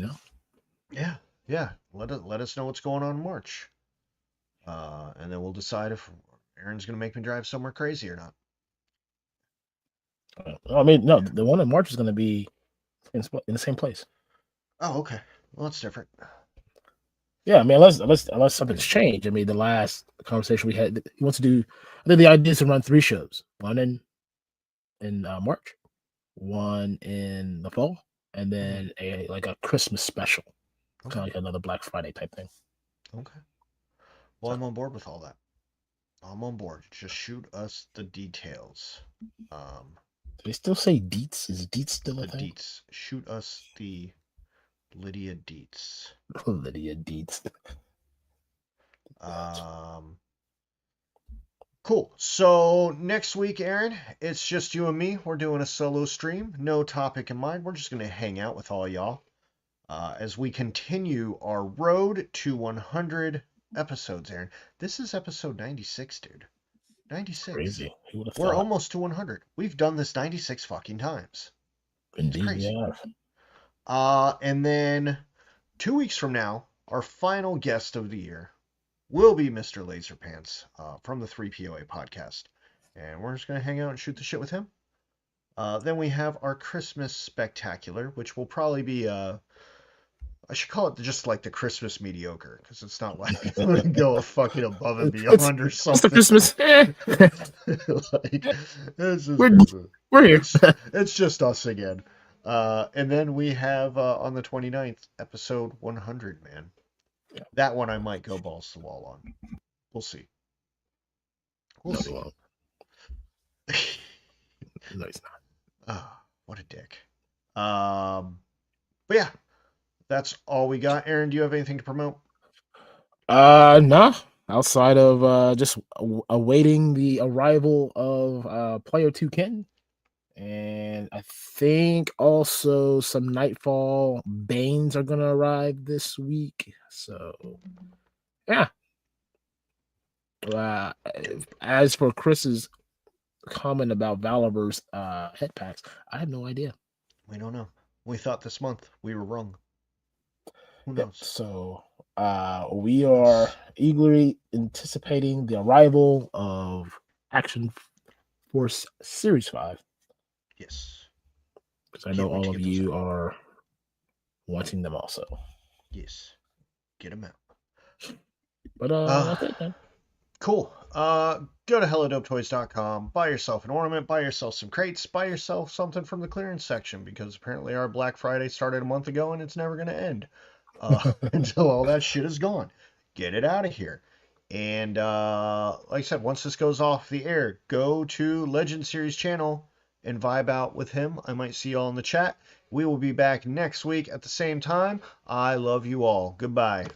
Yeah, yeah. Let us know what's going on in March, and then we'll decide if Aaron's gonna make me drive somewhere crazy or not. I mean, no, Yeah. the one in March is going to be in the same place. Oh, okay. Well, that's different. Yeah, I mean, unless something's changed. I mean, the last conversation we had, he wants to do. I think the idea is to run 3 shows: one in March, one in the fall, and Mhm. then a Christmas special, kind Okay. of like another Black Friday type thing. Okay. Well, So I'm on board with all that. I'm on board. Just shoot us the details. Um, they still say Deets. Is Deets still a the thing? deets. Shoot us the Lydia deets. Lydia Deets. Um, cool. So next week, Aaron, it's just you and me. We're doing a solo stream. No topic in mind. We're just gonna hang out with all y'all as we continue our road to 100 episodes, Aaron. This is episode 96, dude. 96. Crazy. Who would have We're thought? almost to 100. We've done this 96 fucking times. It's Indeed, we crazy. have. And then 2 weeks from now, our final guest of the year will be Mr. Laserpants from the 3POA podcast. And we're just going to hang out and shoot the shit with him. Then we have our Christmas spectacular, which will probably be I should call it just like the Christmas mediocre, because it's not like I'm gonna go fucking above and It's beyond or it's the something. Christmas. Like it's just we're Christmas. we're here. It's just us again. And then we have on the 29th, episode 100, man. That one I might go balls to the wall on. We'll see. We'll No, he see. won't. No, he's not. Ah, what a dick. But yeah, that's all we got. Aaron, do you have anything to promote? No. Outside of just awaiting the arrival of Player Two Ken, and I think also some Nightfall Banes are gonna arrive this week. So yeah. Uh, as for Chris's comment about Valiver's head packs, I have no idea. We don't know. We thought this month we were wrong. Who Yep. knows? So we Who are knows? eagerly anticipating the arrival of Action Force Series 5, Yes. because I know Can't wait all to of get those you out. are wanting them also. Yes. Get them out. But Uh, that's it, man. cool. Go to hellodopetoys.com, buy yourself an ornament, buy yourself some crates, buy yourself something from the clearance section, because apparently our Black Friday started a month ago and it's never going to end until all that shit is gone. Get it out of here. And like I said, once this goes off the air, go to Legend Series channel and vibe out with him. I might see y'all in the chat. We will be back next week at the same time. I love you all. Goodbye.